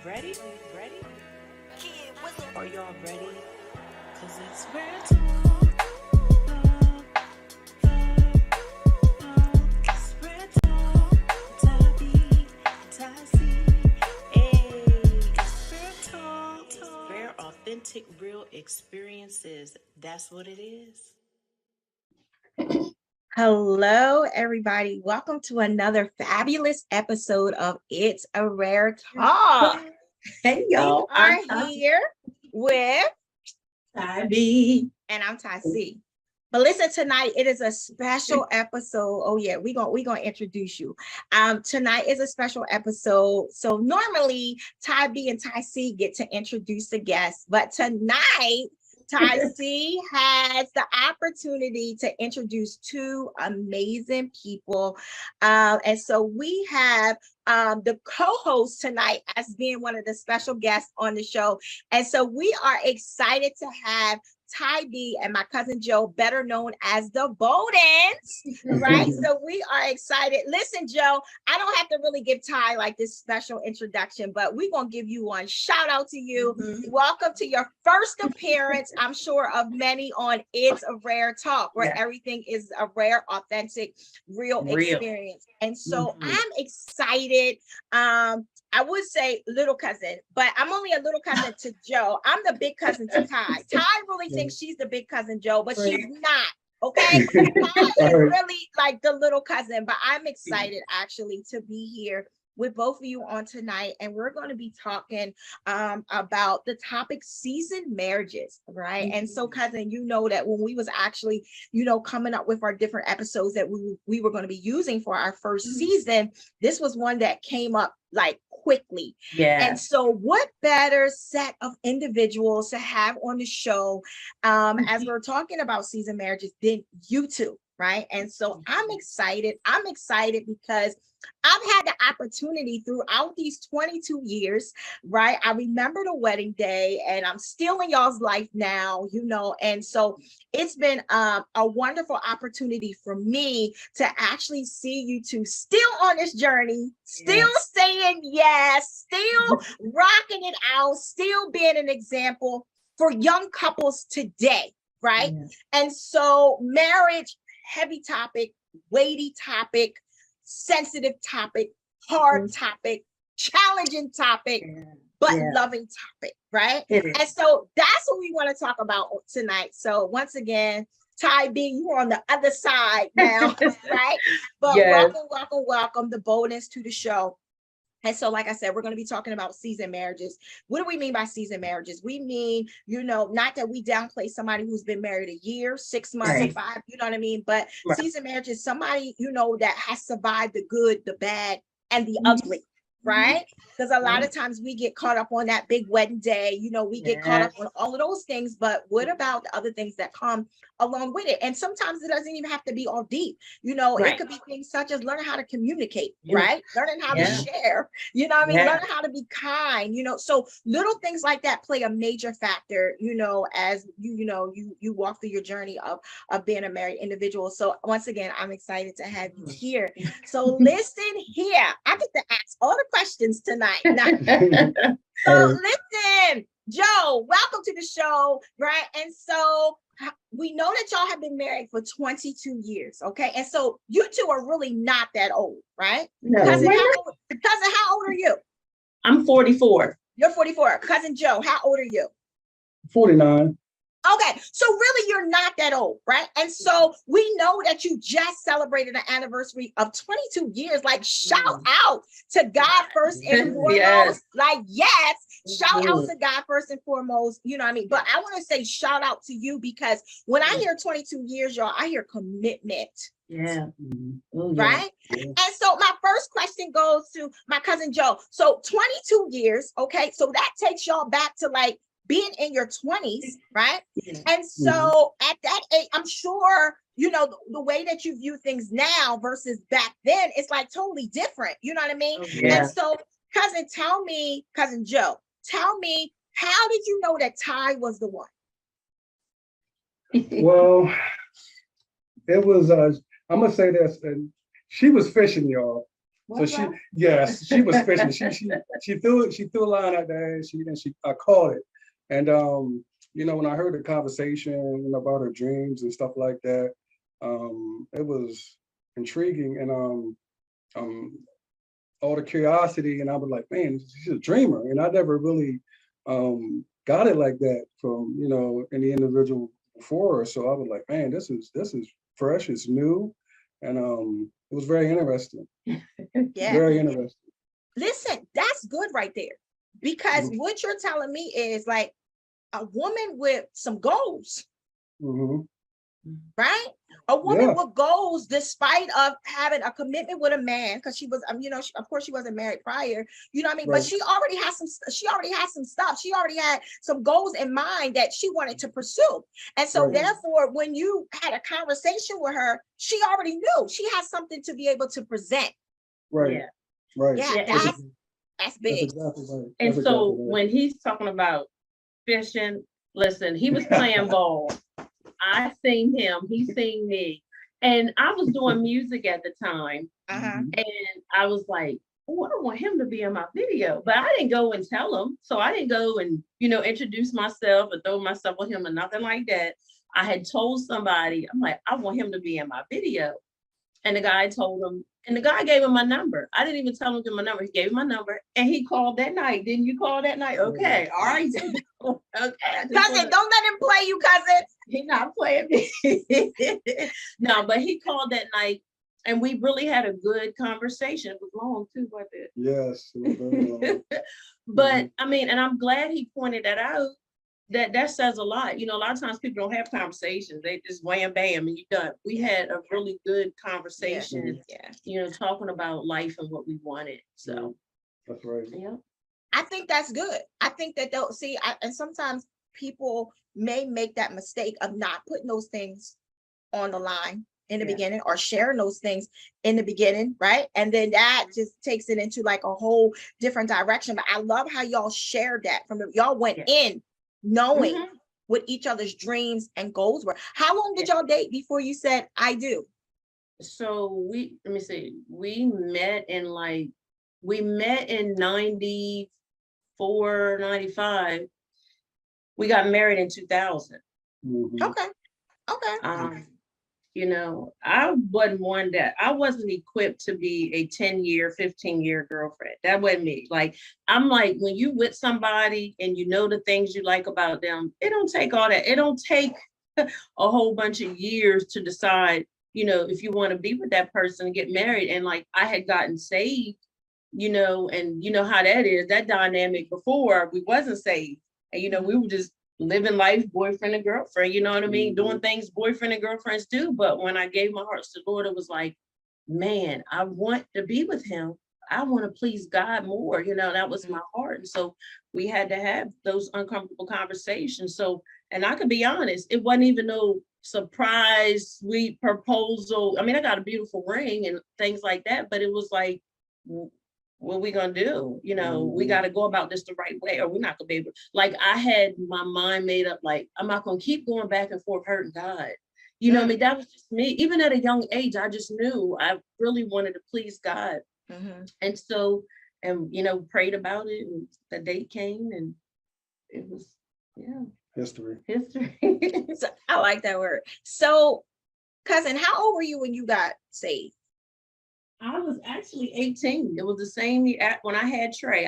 Ready? Ready? Are y'all ready? Cause it's rare talk. It's rare talk. Tabby, Tassie. Hey, it's rare talk. Rare, authentic, real experiences. That's what it is. Hello, everybody. Welcome to another fabulous episode of It's a Rare Talk. Hey We y'all, are here with, Tabby. and I'm Ty C. But listen, tonight it is a special episode. Oh yeah, we gonna introduce you. Tonight is a special episode. So normally Ty B and Ty C get to introduce the guests, but tonight Ty C has the opportunity to introduce two amazing people. And so we have the co-host tonight as being one of the special guests on the show. And so we are excited to have Ty B and my cousin Joe, better known as the Bowdens, right? So we are excited. Listen, Joe, I don't have to really give Ty like this special introduction, but we're going to give you one. Shout out to you. Welcome to your first appearance, I'm sure, of many on It's a Rare Talk, where everything is a rare, authentic, real experience. And so I'm excited. I would say little cousin, but I'm only a little cousin to Joe. I'm the big cousin to Ty. Ty really thinks she's the big cousin Joe, but she's not. Okay. Ty is really like the little cousin, but I'm excited actually to be here with both of you on tonight. And we're going to be talking about the topic seasoned marriages, right? And so cousin, you know that when we was actually, coming up with our different episodes that we were going to be using for our first season, this was one that came up like quickly. And so what better set of individuals to have on the show as we're talking about seasoned marriages than you two, right? And so I'm excited because I've had the opportunity throughout these 22 years, right? I remember the wedding day and I'm still in y'all's life now, and so it's been a wonderful opportunity for me to actually see you two still on this journey, still saying yes, still rocking it out, still being an example for young couples today, right? And so marriage, heavy topic, weighty topic, sensitive topic, hard topic, challenging topic, but loving topic, right? And so that's what we want to talk about tonight. So once again, Ty B, you're on the other side now, right? But welcome the Bowdens to the show. And so, like I said, we're going to be talking about seasoned marriages. What do we mean by seasoned marriages? We mean, not that we downplay somebody who's been married a year, 6 months, 5, you know what I mean? But seasoned marriage is somebody, that has survived the good, the bad, and the ugly, right? Because a lot of times we get caught up on that big wedding day, we get caught up on all of those things. But what about the other things that come along with it? And sometimes it doesn't even have to be all deep. It could be things such as learning how to communicate, right? Learning how to share, learning how to be kind, so little things like that play a major factor, as you walk through your journey of being a married individual. So once again, I'm excited to have you here. So listen here, I get to ask all the questions tonight. So listen, Joe, welcome to the show, right? And so we know that y'all have been married for 22 years, okay? And so you two are really not that old, right? No. Cousin, how old are you? I'm 44. You're 44. Cousin Joe, how old are you? 49. Okay, so really you're not that old, right? And so we know that you just celebrated an anniversary of 22 years. Like, shout out to God first and foremost. Shout out to God first and foremost, you know what I mean? But I want to say shout out to you because when I hear 22 years, y'all, I hear commitment. Right? And so my first question goes to my cousin Joe. So 22 years, okay? So that takes y'all back to like being in your 20s, right? And so at that age, I'm sure, the way that you view things now versus back then, it's like totally different. You know what I mean? And so cousin Joe, tell me, how did you know that Ty was the one? Well, it was, I'm going to say this, and she was fishing, y'all. So she was fishing. She threw a line out there, and I caught it. And when I heard the conversation about her dreams and stuff like that, it was intriguing, and all the curiosity, and I was like, man, she's a dreamer, and I never really got it like that from any individual before her. So I was like, man, this is fresh, it's new, and it was very interesting. Yeah. Very interesting. Listen, that's good right there, because what you're telling me is like a woman with some goals, right? A woman with goals, despite of having a commitment with a man, because she was, of course she wasn't married prior, you know what I mean? Right. But she already has some stuff. She already had some goals in mind that she wanted to pursue. And so therefore, when you had a conversation with her, she already knew she has something to be able to present. Right. Yeah. Right. Yeah, that's big. That's exactly right. And so when he's talking about fishing, listen, he was playing ball. I seen him, he seen me. And I was doing music at the time. And I was like, oh, I don't want him to be in my video. But I didn't go and tell him. So I didn't go and, introduce myself and throw myself on him or nothing like that. I had told somebody, I'm like, I want him to be in my video. And the guy told him, and the guy gave him my number. I didn't even tell him to give my number. He gave him my number, and he called that night. Didn't you call that night? Okay, all right. Okay. Cousin, don't let him play you, cousin. He's not playing me. No, but he called that night, and we really had a good conversation. It was long too, wasn't it? Yes, it was very long. But I mean, and I'm glad he pointed that out. That says a lot. A lot of times people don't have conversations. They just wham bam and you're done. We had a really good conversation, talking about life and what we wanted. So that's right. Yeah. I think that's good. I think that they'll see, and sometimes people may make that mistake of not putting those things on the line in the beginning, or sharing those things in the beginning, right? And then that just takes it into like a whole different direction. But I love how y'all shared that y'all went in knowing what each other's dreams and goals were. How long did y'all date before you said I do? So let me see, we met in 94, 95. We got married in 2000. Okay. I wasn't one that I wasn't equipped to be a 10-year, 15-year girlfriend. That wasn't me. Like, I'm like, when you with somebody and the things you like about them, it don't take all that. It don't take a whole bunch of years to decide, if you want to be with that person and get married. And like, I had gotten saved, and you know how that is, that dynamic before we wasn't saved. And, we were just living life, boyfriend and girlfriend, you know what I mean? Doing things boyfriend and girlfriends do. But when I gave my heart to the Lord, it was like, man, I want to be with him. I want to please God more. That was my heart. And so we had to have those uncomfortable conversations. So, and I could be honest, it wasn't even no surprise, sweet proposal. I mean, I got a beautiful ring and things like that, but it was like, what we gonna do? We got to go about this the right way, or we're not gonna be able. Like, I had my mind made up. Like, I'm not gonna keep going back and forth hurting God. I mean, that was just me. Even at a young age, I just knew I really wanted to please God, and so, prayed about it. And the date came, and it was history. So, I like that word. So, cousin, how old were you when you got saved? I was actually 18. It was the same year when I had Trey.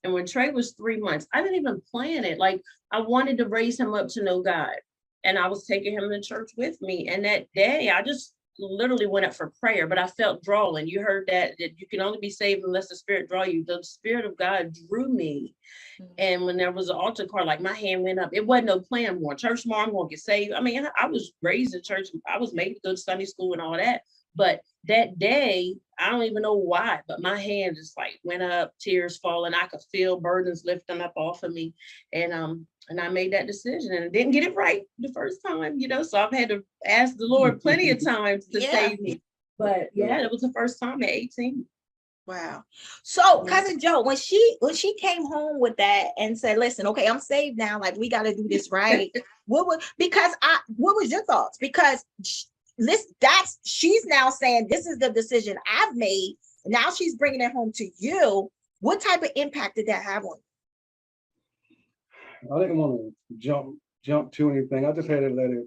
And when Trey was 3 months, I didn't even plan it. Like, I wanted to raise him up to know God. And I was taking him to church with me. And that day, I just literally went up for prayer, but I felt drawing. You heard that you can only be saved unless the Spirit draw you. The Spirit of God drew me. And when there was an altar call, like, my hand went up. It wasn't no plan more. Church tomorrow, I'm going to get saved. I mean, I was raised in church. I was made to go to Sunday school and all that. But that day, I don't even know why, but my hand just like went up, tears falling. I could feel burdens lifting up off of me. And I made that decision, and I didn't get it right the first time, so I've had to ask the Lord plenty of times to save me. But it was the first time at 18. Wow. So Cousin Joe, when she came home with that and said, listen, okay, I'm saved now, like, we got to do this right. what was your thoughts? Because she's now saying, this is the decision I've made, Now she's bringing it home to you. What type of impact did that have on I didn't want to jump to anything. I just had to let it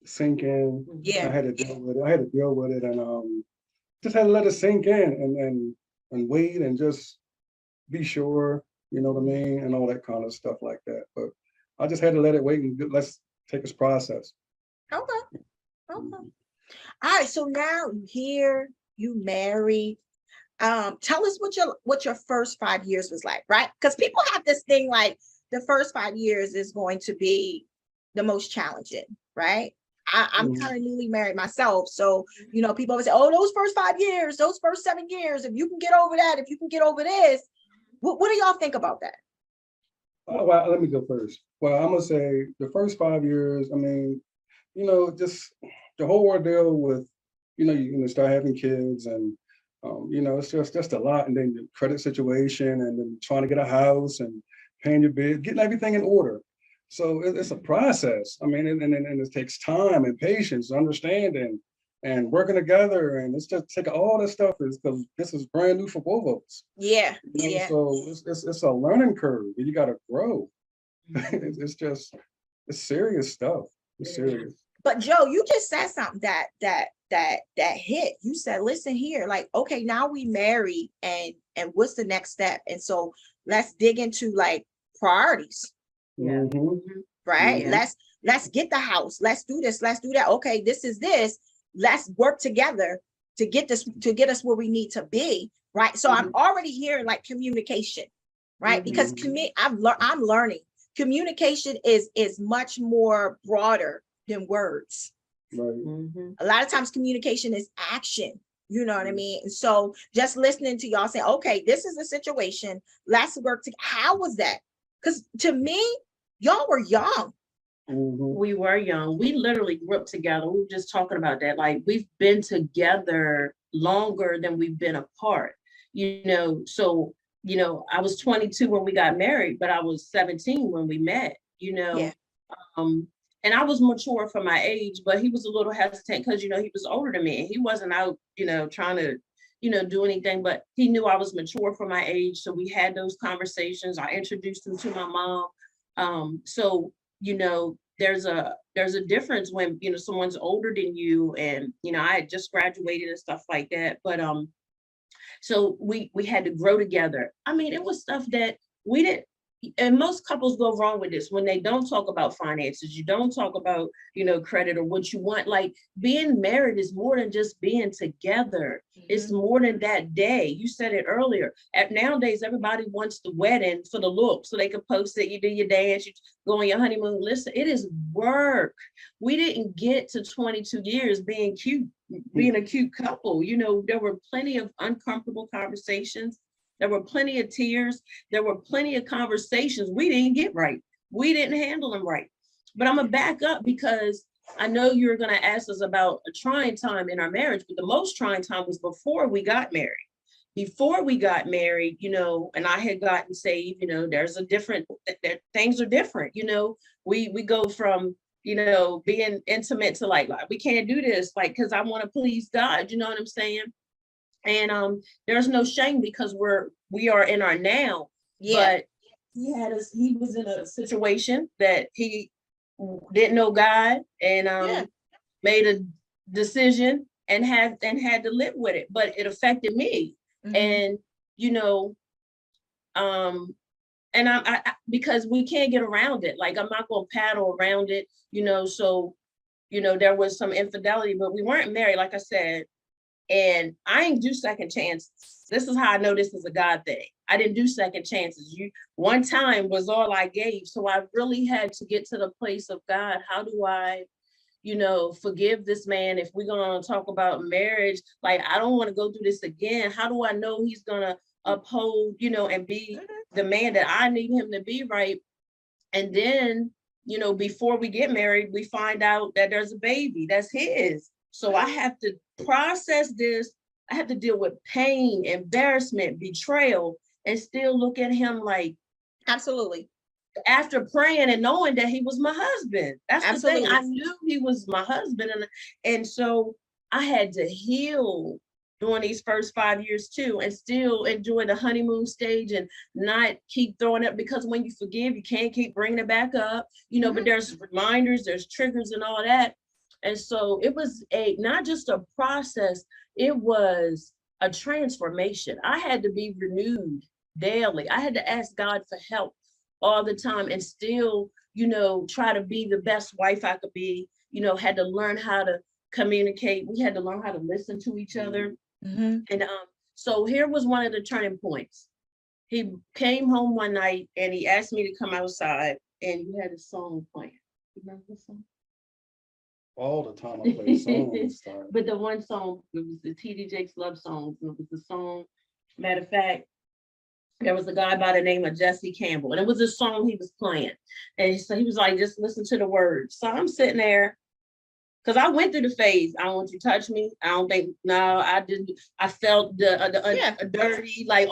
sink in. you? I Yeah. had to deal with it. I had to deal with it, and just had to let it sink in, and wait, and just be sure, you know what I mean, and all that kind of stuff like that. But I just had to let it wait and let's take this process. Okay. Okay. All right. So now you here, you married. Tell us what your first 5 years was like, right? Because people have this thing like the first 5 years is going to be the most challenging, right? I'm Mhm. kind of newly married myself. So, you know, people always say, oh, those first 5 years, those first 7 years, if you can get over that, if you can get over this, what do y'all think about that? Well, let me go first. Well, I'm gonna say the first 5 years. I mean, you know, just the whole ordeal with, you start having kids, and it's just a lot, and then the credit situation, and then trying to get a house and paying your bill, getting everything in order. So it's a process. I mean, and it takes time and patience, understanding, and working together, and it's just take all this stuff is because this is brand new for both of us. Yeah. You know, Yeah. so it's a learning curve. You got to grow. It's serious stuff. It's serious. But Joe, you just said something that hit. You said, listen here, like, okay, now we married, and what's the next step? And so let's dig into like priorities, Yeah. Mhm. right? Mhm. Let's get the house. Let's do this. Let's do that. Okay, this is this. Let's work together to get us where we need to be, right? So I'm already hearing like communication, right? Because I'm learning communication is much more broader than words. Right. A lot of times communication is action. You know what I mean? And so just listening to y'all say, okay, this is the situation. Let's work together. How was that? Because to me, y'all were young. Mhm. We were young. We literally grew up together. We were just talking about that. Like we've been together longer than we've been apart. So I was 22 when we got married, but I was 17 when we met. Yeah. And I was mature for my age, but he was a little hesitant because he was older than me, and he wasn't out, trying to, do anything. But he knew I was mature for my age, so we had those conversations. I introduced him to my mom. So there's a difference when someone's older than you, and I had just graduated and stuff like that. But so we had to grow together. I mean, it was stuff that we didn't. And most couples go wrong with this when they don't talk about finances. You don't talk about, credit or what you want. Like being married is more than just being together. It's more than that day. You said it earlier. Nowadays, everybody wants the wedding for the look so they can post it. You do your dance, you go on your honeymoon. Listen, it is work. We didn't get to 22 years being cute, being a cute couple. There were plenty of uncomfortable conversations. There were plenty of tears. There were plenty of conversations we didn't get right. We didn't handle them right. But I'm going to back up because I know you're going to ask us about a trying time in our marriage, but the most trying time was before we got married. Before we got married, and I had gotten saved, there's a different, things are different. We go from, being intimate to like, we can't do this, like, because I want to please God, you know what I'm saying? And there's no shame because we are in our now. Yeah. But he was in a situation that he didn't know God, and made a decision and had to live with it. But it affected me. And and I because we can't get around it. Like I'm not gonna paddle around it, so there was some infidelity, but we weren't married, like I said. And I ain't do second chances. This is how I know this is a God thing. I didn't do second chances. One time was all I gave. So I really had to get to the place of God. How do I, forgive this man? If we're going to talk about marriage, like, I don't want to go through this again. How do I know he's going to uphold, and be the man that I need him to be, right? And then, before we get married, we find out that there's a baby that's his. So I have to process this. I have to deal with pain, embarrassment, betrayal, and still look at him like, Absolutely. after praying and knowing that he was my husband. That's Absolutely. the thing. I knew he was my husband. And so I had to heal during these first 5 years too, and still enjoy the honeymoon stage and not keep throwing it, because when you forgive, you can't keep bringing it back up, you know, but there's reminders, there's triggers and all that. And so it was not just a process, it was a transformation. I had to be renewed daily. I had to ask God for help all the time and still, you know, try to be the best wife I could be, you know, had to learn how to communicate. We had to learn how to listen to each other. Mm-hmm. And so here was one of the turning points. He came home one night and he asked me to come outside, and you had a song playing. You remember the song? All the time I play songs. But the one song, it was the TD Jakes love songs. And it was the song, matter of fact, there was a guy by the name of Jesse Campbell, and it was a song he was playing. And so he was like, just listen to the words. So I'm sitting there, because I went through the phase. I don't want you to touch me. I don't think, no, I didn't. I felt the dirty, like,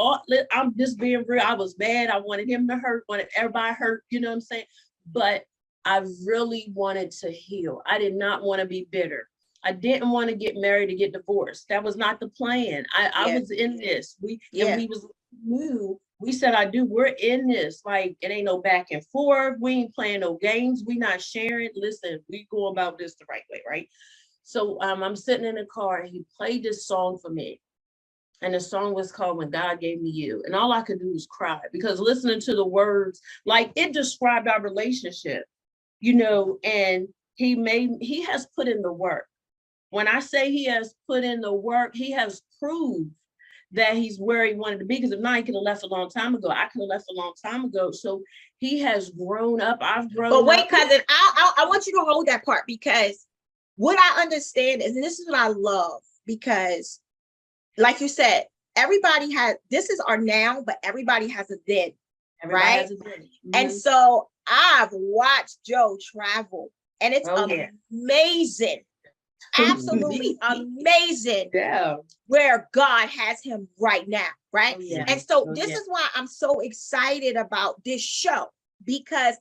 I'm just being real. I was mad. I wanted him to hurt, wanted everybody hurt, you know what I'm saying? But I really wanted to heal. I did not want to be bitter. I didn't want to get married to get divorced. That was not the plan. I was in this. We was new. We said, I do. We're in this. Like, it ain't no back and forth. We ain't playing no games. We not sharing. Listen, we go about this the right way, right? So I'm sitting in the car and he played this song for me. And the song was called When God Gave Me You. And all I could do was cry, because listening to the words, like, it described our relationship, you know, and he has put in the work. When I say he has put in the work, he has proved that he's where he wanted to be. Because if not, he could have left a long time ago. I could have left a long time ago. So he has grown up. I've grown up. But wait, cousin, I want you to hold that part, because what I understand is, and this is what I love, because like you said, everybody has, this is our now, but everybody has a then, Everybody right? has a then. And so I've watched Joe travel, and it's amazing. Absolutely amazing. Yeah. Where God has him right now, right? Oh, yeah. And so this is why I'm so excited about this show, because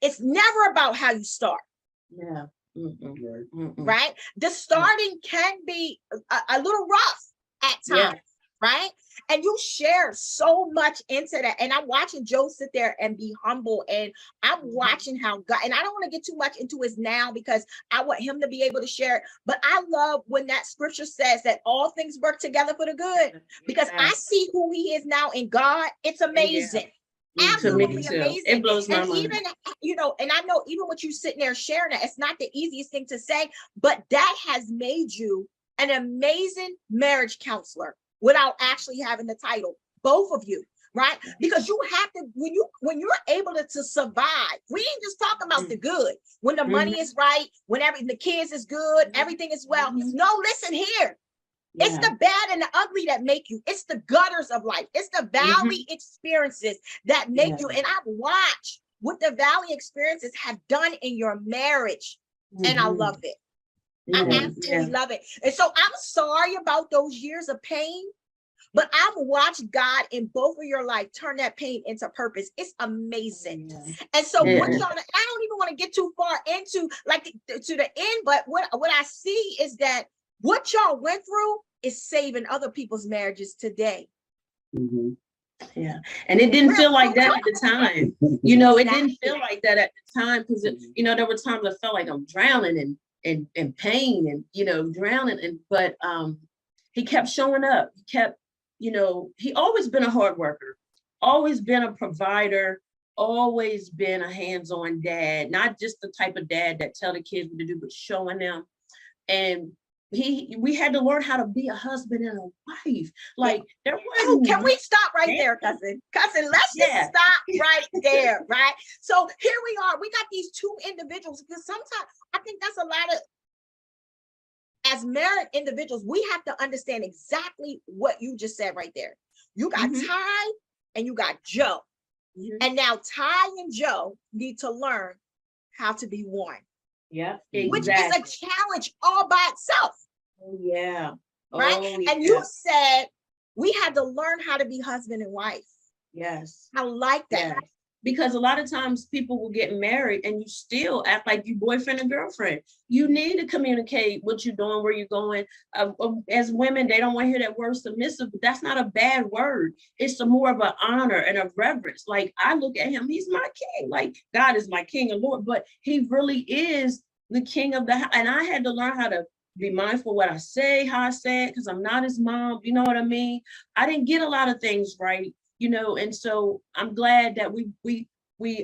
it's never about how you start. Yeah. Right? The starting can be a little rough at times, right? And you share so much into that. And I'm watching Joe sit there and be humble, and I'm watching how God, and I don't want to get too much into his now, because I want him to be able to share it. But I love when that scripture says that all things work together for the good, because I see who he is now in God. It's amazing. Absolutely amazing. It blows my mind. Even, you know, and I know even with you sitting there sharing that, it's not the easiest thing to say, but that has made you an amazing marriage counselor without actually having the title, both of you, right? Because you have to, when you're able to survive, we ain't just talking about the good, when the money is right, when the kids is good, everything is well. No, listen here. It's the bad and the ugly that make you. It's the gutters of life. It's the valley experiences that make you. And I've watched what the valley experiences have done in your marriage, and I love it. I absolutely love it. And so I'm sorry about those years of pain, but I've watched God in both of your life turn that pain into purpose. It's amazing. And so what y'all, I don't even want to get too far into like to the end, but what I see is that what y'all went through is saving other people's marriages today. Yeah. And it didn't feel like that at the time. You know, it didn't feel like that at the time, because, you know, there were times I felt like I'm drowning in pain and, you know, drowning. But he kept showing up. He kept, you know, he always been a hard worker, always been a provider, always been a hands-on dad, not just the type of dad that tell the kids what to do, but showing them. And we had to learn how to be a husband and a wife. Like there was. Can we stop right there, cousin? Cousin, let's just stop right there, right? So here we are. We got these two individuals, because sometimes I think that's a lot of, as married individuals, we have to understand exactly what you just said right there. You got Ty and you got Joe. And now Ty and Joe need to learn how to be one. Yeah, exactly. Which is a challenge all by itself. Right? And you said we had to learn how to be husband and wife. Yes. I like that. because a lot of times people will get married and you still act like you boyfriend and girlfriend. You need to communicate what you're doing, where you're going. As women, they don't want to hear that word submissive, but that's not a bad word. It's a more of an honor and a reverence. Like, I look at him, he's my king. Like, God is my king and Lord, but he really is the king of the house. And I had to learn how to be mindful what I say, how I say it, because I'm not his mom. You know what I mean? I didn't get a lot of things right, and so I'm glad that we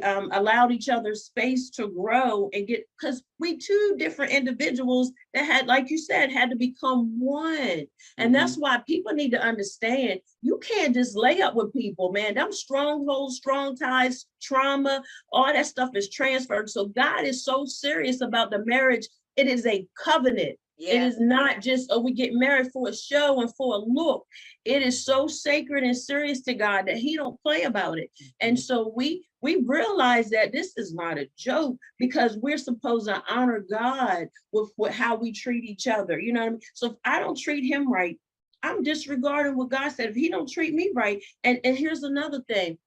allowed each other space to grow and get, because we two different individuals that had, like you said, had to become one. And that's why people need to understand, you can't just lay up with people, man. Them strongholds, strong ties, trauma, all that stuff is transferred. So God is so serious about the marriage. It is a covenant. It is not just, we get married for a show and for a look. It is so sacred and serious to God that he don't play about it. And so we realize that this is not a joke, because we're supposed to honor God with how we treat each other. You know what I mean? So if I don't treat him right, I'm disregarding what God said. If he don't treat me right, and here's another thing,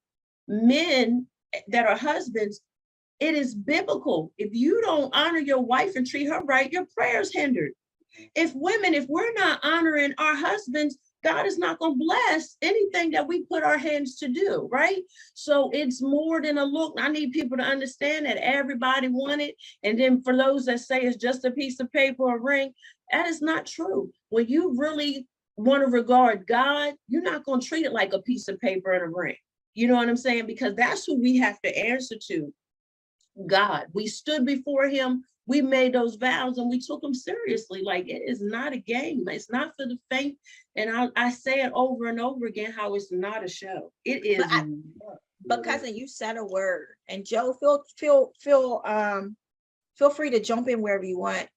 men that are husbands, it is biblical. If you don't honor your wife and treat her right, your prayer's hindered. If we're not honoring our husbands, God is not going to bless anything that we put our hands to do, right? So it's more than a look. I need people to understand that everybody want it. And then for those that say it's just a piece of paper or a ring, that is not true. When you really want to regard God, you're not going to treat it like a piece of paper and a ring. You know what I'm saying? Because that's who we have to answer to. God. We stood before him, we made those vows, and we took them seriously. Like, it is not a game. It's not for the faint. And I say it over and over again, how it's not a show. It is. But cousin, you said a word, and Joe, feel free to jump in wherever you want.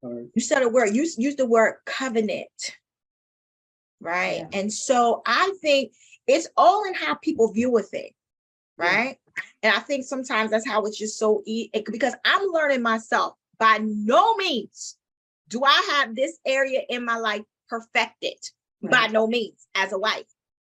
Right. You said a word. You used the word covenant, right? Yeah. And so I think it's all in how people view a thing, right? And I think sometimes that's how it's just so because I'm learning myself. By no means do I have this area in my life perfected. Right. By no means as a wife,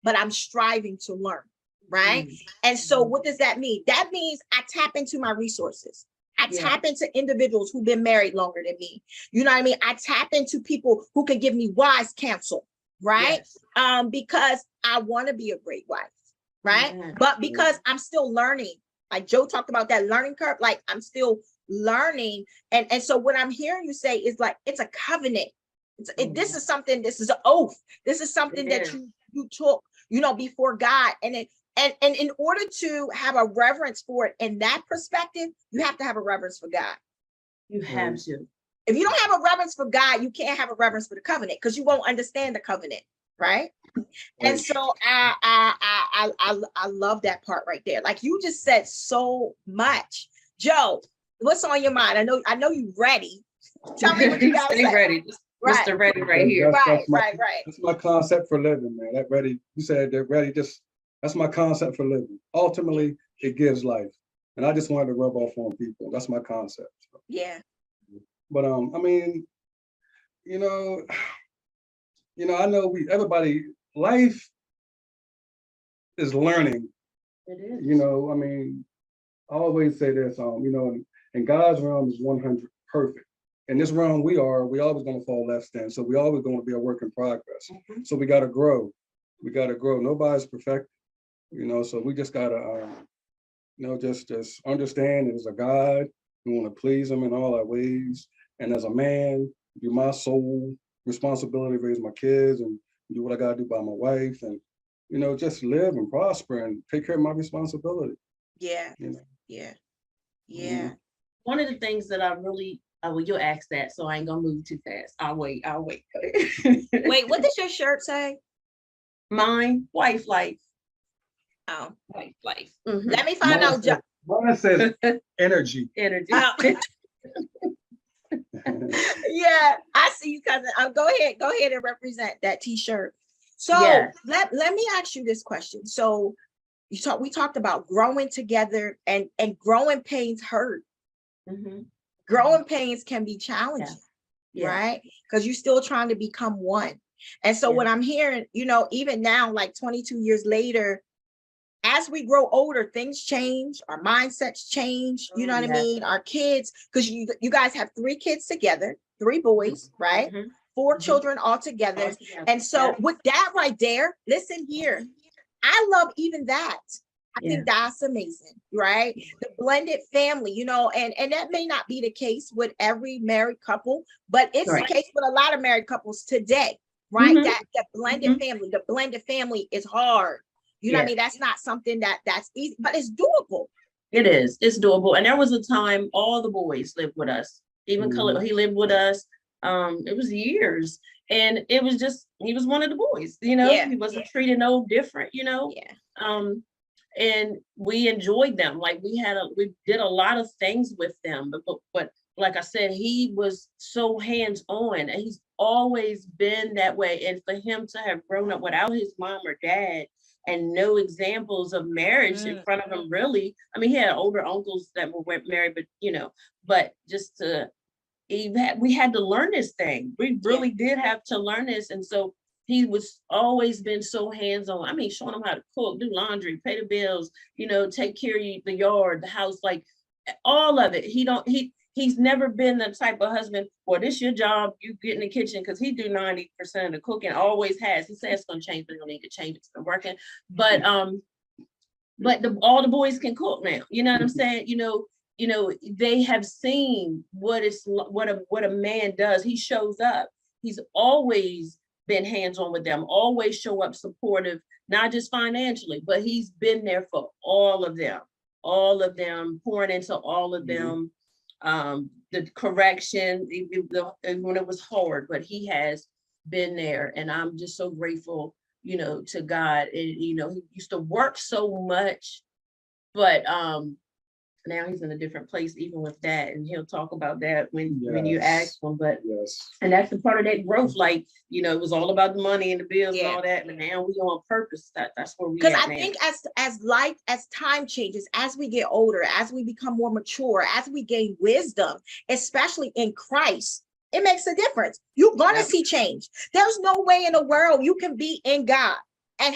but I'm striving to learn, right? And so what does that mean? That means I tap into my resources. I tap into individuals who've been married longer than me. You know what I mean? I tap into people who can give me wise counsel, right? Yes. Because I want to be a great wife. Right. But because I'm still learning, like Joe talked about that learning curve, like I'm still learning. And so what I'm hearing you say is like, it's a covenant. This is something, this is an oath. This is something that you took, before God. And in order to have a reverence for it in that perspective, you have to have a reverence for God. You have to. If you don't have a reverence for God, you can't have a reverence for the covenant, because you won't understand the covenant. Right. And so I love that part right there. Like, you just said so much. Joe, what's on your mind? I know you're ready. Tell me what you got to say. Ready. Right. Mr. Ready right here. Right. That's my concept for living, man. That ready, you said that ready, that's my concept for living. Ultimately, it gives life. And I just wanted to rub off on people. That's my concept. Yeah. But I mean, I know everybody, life is learning. It is. I mean, I always say this, in God's realm is 100 perfect. In this realm we always going to fall less than. So we always going to be a work in progress. So we got to grow. Nobody's perfect, so we just got to, just understand there's a God. We want to please him in all our ways. And as a man, do my sole responsibility, raise my kids and do what I got to do by my wife, and just live and prosper and take care of my responsibility. Yeah. One of the things that I really, well, you'll ask that, so I ain't gonna move too fast. I'll wait. Wait, what does your shirt say? Mine, wife life. Oh, wife life. Let me find out. Mine says energy. Energy. Yeah, I see you, cousin. Go ahead and represent that t-shirt. So let me ask you this question. So we talked about growing together, and growing pains hurt. Growing pains can be challenging, right? Because you're still trying to become one. And so what I'm hearing, even now, like 22 years later, as we grow older, things change, our mindsets change, you know what I Yes. mean? Our kids, because you guys have 3 kids together, 3 boys, right? Mhm. 4 Mhm. children all together. And so Yeah. with that right there, listen here, I love even that. I Yeah. think that's amazing, right? The blended family, you know, and that may not be the case with every married couple, but it's the Right. case with a lot of married couples today, right? Mhm. That blended Mhm. family, the blended family is hard. You know what I Yeah. mean? That's not something that's easy, but it's doable. It is. It's doable. And there was a time all the boys lived with us. Even Khalil, he lived with us. It was years. And it was just, he was one of the boys, you know, Yeah. he wasn't treated no different, you know. Yeah. And we enjoyed them. Like we did a lot of things with them. But like I said, he was so hands-on and he's always been that way. And for him to have grown up without his mom or dad and no examples of marriage in front of him, really. I mean, he had older uncles that were married, but you know, but just to we had to learn this thing. We really did have to learn this. And so he was always been so hands-on. I mean, showing him how to cook, do laundry, pay the bills, you know, take care of the yard, the house, like all of it. He's never been the type of husband, well, this your job, you get in the kitchen, because he do 90% of the cooking, always has. He says it's gonna change, but he don't need to change, it's been working. But all the boys can cook now. You know what I'm saying? You know, they have seen what a man does. He shows up. He's always been hands-on with them, always show up supportive, not just financially, but he's been there for all of them, pouring into all of them. The correction, when it was hard, but he has been there. And I'm just so grateful, you know, to God. And, you know, he used to work so much, but now he's in a different place, even with that. And he'll talk about that when you ask him. But and that's the part of that growth. Like, you know, it was all about the money and the bills and all that. But now we on purpose. That's where we because at I now. think as time changes, as we get older, as we become more mature, as we gain wisdom, especially in Christ, it makes a difference. You're gonna see change. There's no way in the world you can be in God and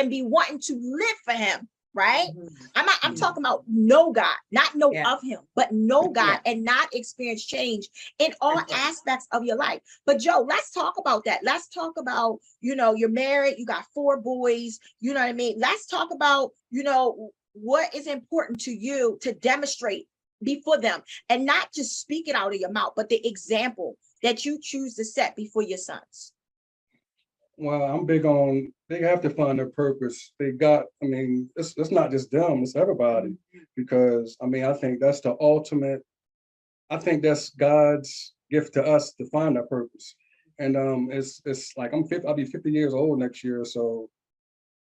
be wanting to live for him, right? I'm talking about know God, not know of him, but know God and not experience change in all aspects of your life. But Joe, let's talk about that. Let's talk about, you know, you're married, you got 4 boys, you know what I mean? Let's talk about, you know, what is important to you to demonstrate before them, and not just speak it out of your mouth, but the example that you choose to set before your sons. Well, I'm big on, they have to find their purpose. I mean, it's not just them, it's everybody. Because I mean, I think that's the ultimate, I think that's God's gift to us to find our purpose. And it's like I'll be 50 years old next year. So,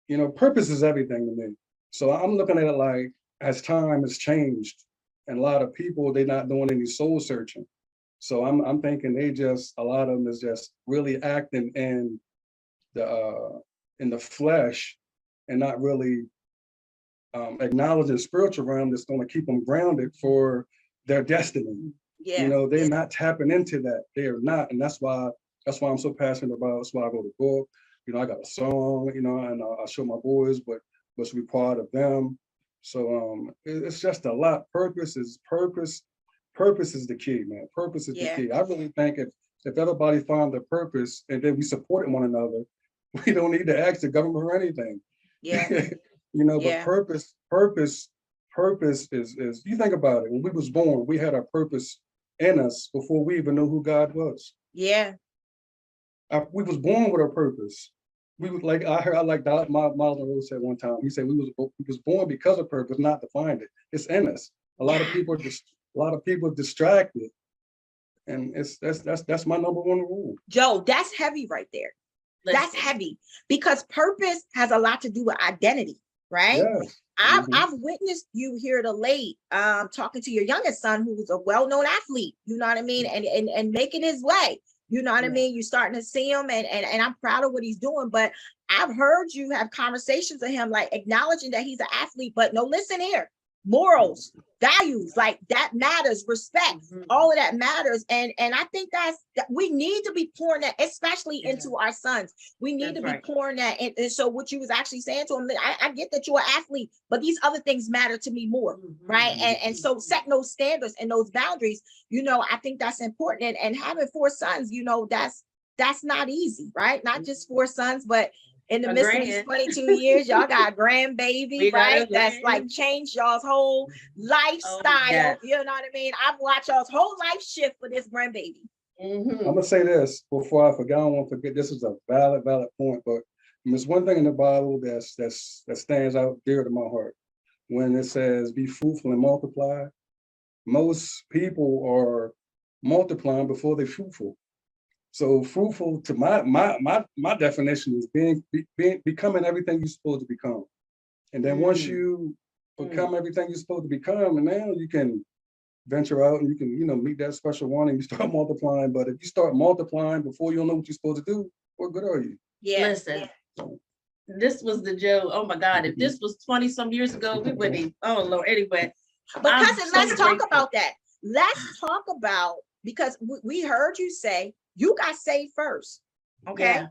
you know, purpose is everything to me. So I'm looking at it like, as time has changed, and a lot of people, they're not doing any soul searching. So I'm thinking a lot of them is just really acting in the flesh and not really acknowledging spiritual realm that's going to keep them grounded for their destiny. You know, they're not tapping into that. They are not, and that's why I'm so passionate about. That's why I wrote a book. You know, I got a song. You know, and I show my boys what's required of them. So it's just a lot. Purpose is the key, man. Purpose is the key. I really think if everybody found their purpose and then we supported one another, we don't need to ask the government for anything. You know, but purpose is, you think about it, when we was born, we had our purpose in us before we even knew who God was. We was born with our purpose. We was like, I like Miles Monroe said one time, he said we was born because of purpose, not to find it. It's in us. A lot of people distracted. And that's my number one rule. Joe, that's heavy right there. That's heavy, because purpose has a lot to do with identity, right? Yes. I've witnessed you here to late talking to your youngest son, who's a well-known athlete, you know what I mean, and making his way, you know what I mean. You're starting to see him, and I'm proud of what he's doing. But I've heard you have conversations with him, like acknowledging that he's an athlete, but no, listen here, morals, values, like that matters, respect, Mhm. all of that matters. And I think that we need to be pouring that, especially Yeah. into our sons. We need That's to be right. pouring that. And so what you was actually saying to him, I get that you're an athlete, but these other things matter to me more. Mhm. Right. And so setting those standards and those boundaries, I think that's important. And having 4 sons, that's not easy, right? Not just 4 sons, but in the A midst of these grand. 22 years, y'all got a grandbaby, We got a right? That's like grand. changed y'all's whole lifestyle. yes. You know what I mean? I've watched y'all's whole life shift for this grandbaby. I'm Mhm. gonna say this before I forget. I don't want to forget. This is a valid point, but there's one thing in the Bible that stands out dear to my heart. When it says, "Be fruitful and multiply," most people are multiplying before they're fruitful. So fruitful, to my definition, is becoming everything you're supposed to become. And then once Mm. you become everything you're supposed to become, and now you can venture out and you can, meet that special one and you start multiplying. But if you start multiplying before you know what you're supposed to do, what good are you? Yeah. Listen, this was the joke. Oh my God, if this was 20 some years ago, we wouldn't even, oh Lord, anyway. But I'm cousin, so let's talk grateful. about that. Let's talk about, because we heard you say you got saved first. Okay. Yeah.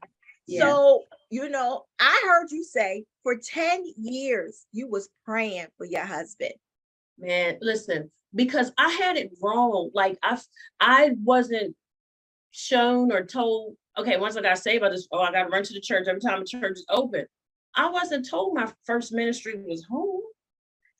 Yeah. So, I heard you say for 10 years you was praying for your husband. Man, listen, because I had it wrong. Like I wasn't shown or told, okay, once I got saved, I got to run to the church every time the church is open. I wasn't told my first ministry was home.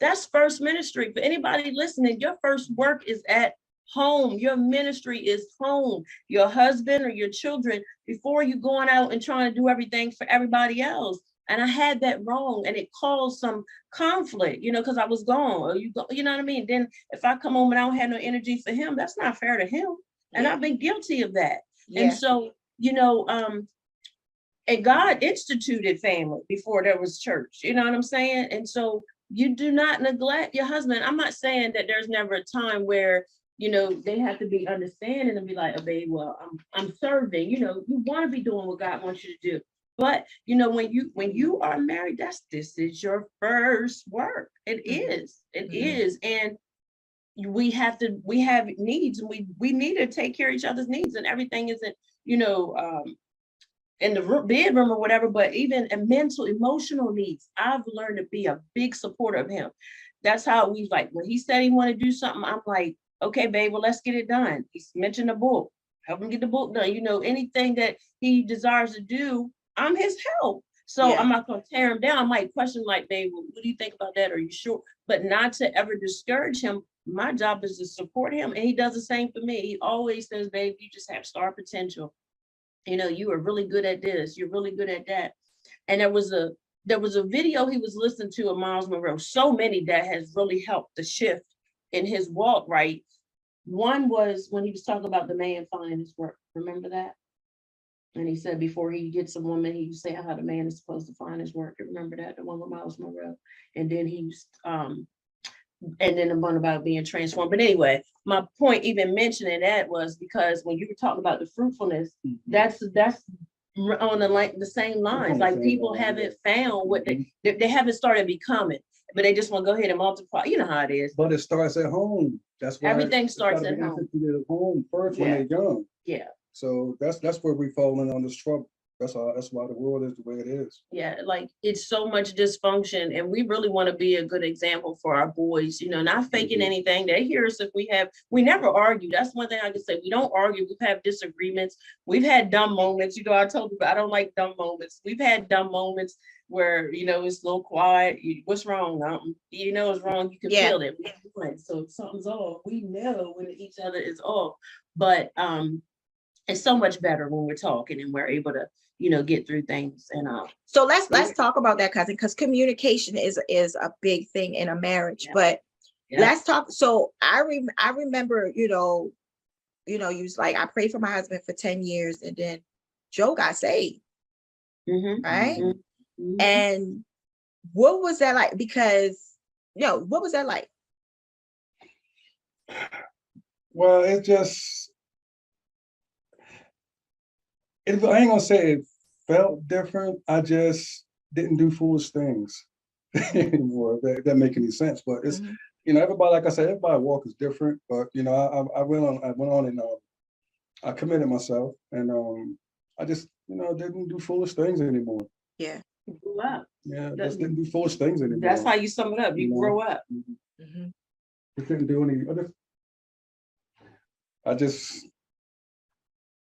That's first ministry. For anybody listening, your first work is at home. Your ministry is home. Your husband or your children, before you going out and trying to do everything for everybody else. And I had that wrong, and it caused some conflict, because I was gone. Or you know what I mean? Then if I come home and I don't have no energy for him, that's not fair to him. And I've been guilty of that. Yeah. And so, and God instituted family before there was church. You know what I'm saying? And so you do not neglect your husband. I'm not saying that there's never a time where, they have to be understanding and be like, oh, babe, well, I'm serving. You want to be doing what God wants you to do. But when you are married, this is your first work. It is. It is. And we have needs, and we need to take care of each other's needs, and everything isn't, in the bedroom or whatever, but even a mental, emotional needs. I've learned to be a big supporter of him. That's how we like, when he said he wanted to do something, I'm like, okay, babe, well, let's get it done. He's mentioned a book, help him get the book done. Anything that he desires to do, I'm his help. So Yeah. I'm not going to tear him down. I might question like, babe, well, what do you think about that? Are you sure? But not to ever discourage him. My job is to support him. And he does the same for me. He always says, babe, you just have star potential. You are really good at this. You're really good at that. And there was a video he was listening to of Miles Monroe. So many that has really helped the shift in his walk, right? One was when he was talking about the man finding his work. Remember that? And he said before he gets a woman, he was saying how the man is supposed to find his work. You remember that? The one with Miles Monroe. And then he was and then the one about being transformed. But anyway, my point even mentioning that was because when you were talking about the fruitfulness, that's on the same lines. Like people haven't found what they haven't started becoming, but they just want to go ahead and multiply. You know how it is. But it starts at home. That's why everything starts at home. At home first when they're young. Yeah. So that's where we fall in on this trouble. That's why the world is the way it is. Yeah, like it's so much dysfunction, and we really want to be a good example for our boys, not faking anything. They hear us if we never argue. That's one thing I can say. We don't argue. We've had disagreements. We've had dumb moments. I told you, I don't like dumb moments. We've had dumb moments where, it's a little quiet. What's wrong? It's wrong. You can feel it. So if something's off, we know when each other is off. But it's so much better when we're talking and we're able to, get through things. And so let's talk about that, cousin, because communication is a big thing in a marriage. But let's talk. So I remember, you was like, I prayed for my husband for 10 years, and then Joe got saved. Right? Mm-hmm. And what was that like? Because what was that like? Well, I ain't gonna say it felt different. I just didn't do foolish things. anymore. If that make any sense, but it's Mhm. everybody, like I said, everybody walk is different. But I went on and I committed myself, and I just didn't do foolish things anymore. Yeah. You grew up. Yeah, That- just didn't do foolish things anymore. That's how you sum it up. You You know? grow up. Mhm. Just didn't do any. I just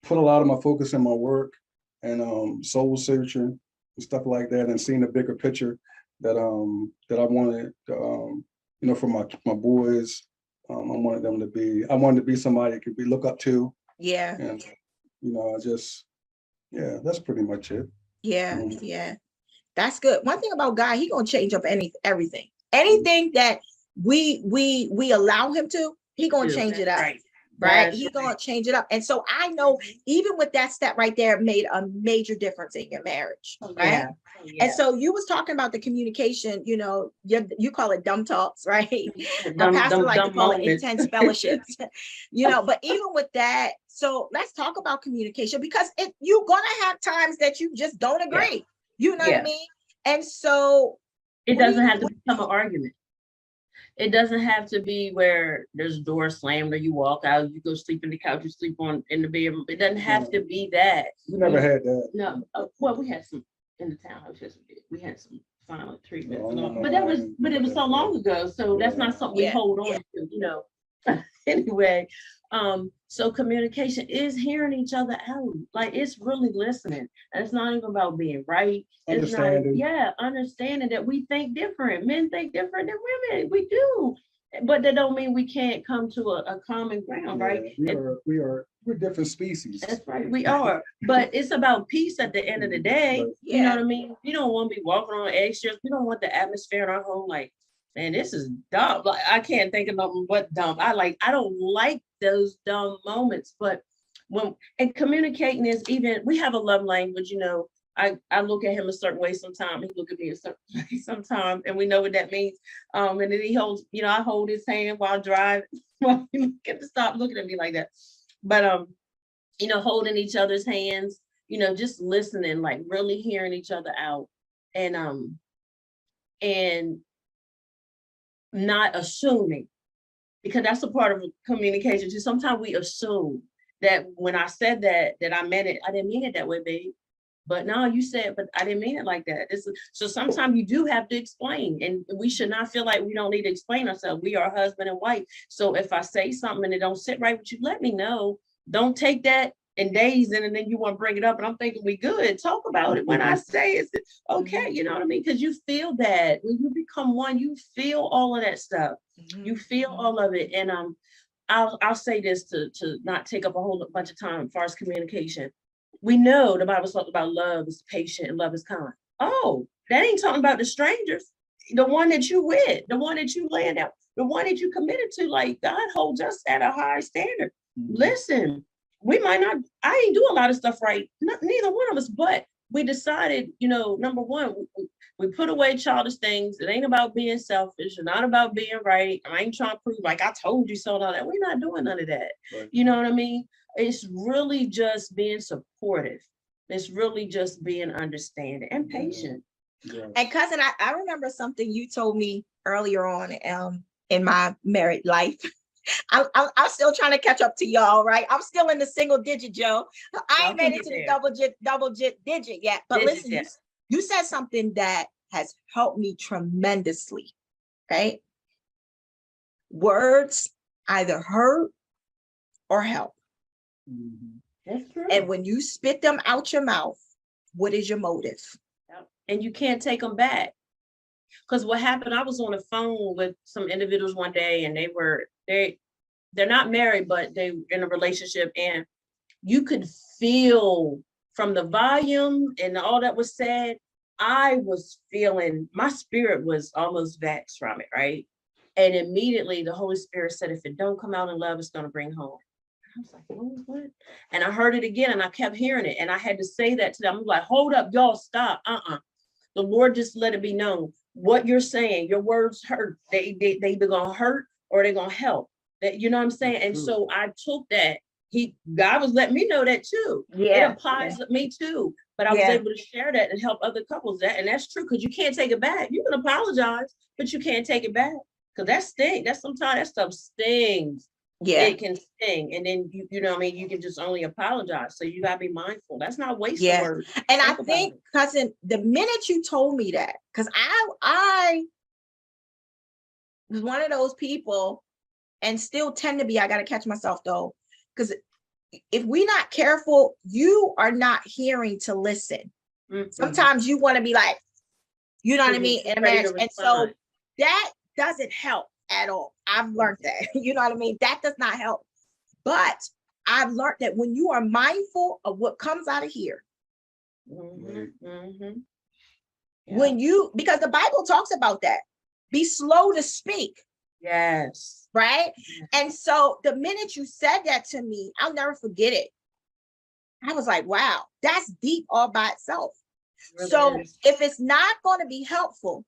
put a lot of my focus in my work and soul searching and stuff like that, and seeing the bigger picture that I wanted for my boys. I wanted to be somebody that could be look up to, Yeah. and that's pretty much it. Yeah. Mhm. Yeah. That's good. One thing about God, he gonna change up everything. Anything that we allow him to, he gonna Dude, change it that's up. right. Right? That's He right. gonna change it up. And so I know even with that step right there made a major difference in your marriage. Oh, Right. yeah. Oh, yeah. And so you was talking about the communication, you call it dumb talks, right? My pastor like to call it intense fellowships, but even with that, so let's talk about communication, because you're gonna have times that you just don't agree. You know what I Yeah. mean? And so It doesn't have to become an argument. It doesn't have to be where there's a door slammed or you walk out, you go sleep in the couch, you sleep in the bedroom. It doesn't have to be that. We never had that. No, well, we had some in the townhouse. Yes, we did. We had some silent treatment, Oh, no, but it was so long ago. So that's not something we Yeah. hold on to, Anyway, so communication is hearing each other out. Like, it's really listening, and it's not even about being right. It's not, understanding that we think different. Men think different than women. We do, but that don't mean we can't come to a common ground, right? We're different species. That's right, we are. But it's about peace at the end of the day. Right. You know what I mean? We don't want to be walking on eggshells. We don't want the atmosphere in our home like, man, this is dumb. Like, I can't think of nothing but dumb. I don't like those dumb moments. But and communicating is even, we have a love language, I look at him a certain way sometimes, he look at me a certain way sometimes, and we know what that means. And then he holds, I hold his hand while driving. Well, he get to stop looking at me like that. But holding each other's hands, just listening, like really hearing each other out, and not assuming, because that's a part of communication too. Sometimes we assume that when I said that I meant it. I didn't mean it that way, babe. But no, you said, but I didn't mean it like that. So sometimes you do have to explain, and we should not feel like we don't need to explain ourselves. We are husband and wife. So if I say something and it don't sit right with you, let me know. Don't take that and days in, and then you want to bring it up, and I'm thinking we good. Talk about it when I say it's okay. You know what I mean? Because you feel that when you become one, you feel all of that stuff. You feel all of it. And I'll say this to not take up a whole bunch of time as far as communication. We know the Bible talks about love is patient and love is kind. Oh, that ain't talking about the strangers, the one that you with, the one that you laying out, the one that you committed to. Like, God holds us at a high standard. Listen, we might not, I ain't do a lot of stuff right, neither one of us, but we decided, number one, we put away childish things. It ain't about being selfish, and not about being right. I ain't trying to prove like I told you so and all that. We're not doing none of that. Right. You know what I mean? It's really just being supportive. It's really just being understanding and patient. Yeah. And cousin, I remember something you told me earlier on in my married life. I'm still trying to catch up to y'all, right? I'm still in the single digit, Joe. I ain't made it to the double digit yet. But listen, you said something that has helped me tremendously, right? Words either hurt or help. Mm-hmm. That's true. And when you spit them out your mouth, what is your motive? And you can't take them back. Because what happened, I was on the phone with some individuals one day, and they're not married, but they in a relationship, and you could feel from the volume and all that was said, I was feeling, my spirit was almost vexed from it, right? And immediately the Holy Spirit said, if it don't come out in love, it's going to bring home. I was like, what? And I heard it again, and I kept hearing it, and I had to say that to them. I'm like, hold up, y'all, stop. The Lord just let it be known. What you're saying, your words hurt. They either gonna hurt or they're gonna help. That, you know what I'm saying? And so I took that. God was letting me know that too. Yeah, it applies to me too. But I was Yeah. able to share that and help other couples. And that's true, because you can't take it back. You can apologize, but you can't take it back. Because that sting, that's sometimes that stuff stings. Yeah. It can sting. And then you know what I mean, you can just only apologize. So you gotta be mindful. That's not wasting Yes. words. And I Think about think, it. cousin, the minute you told me that, because I was one of those people, and still tend to be, I got to catch myself though, because if we're not careful, you are not hearing to listen. Mhm. Sometimes you want to be like, you know what I Mhm. mean, in a Ready to marriage. And so respond. that doesn't help at all. I've learned that. You know what I mean? That does not help. But I've learned that when you are mindful of what comes out of here, Mhm. Mhm. Yeah. when you, because the Bible talks about that, be slow to speak, Yes. right? And so the minute you said that to me, I'll never forget it. I was like, wow, that's deep all by itself. It really So is. if it's not going to be helpful,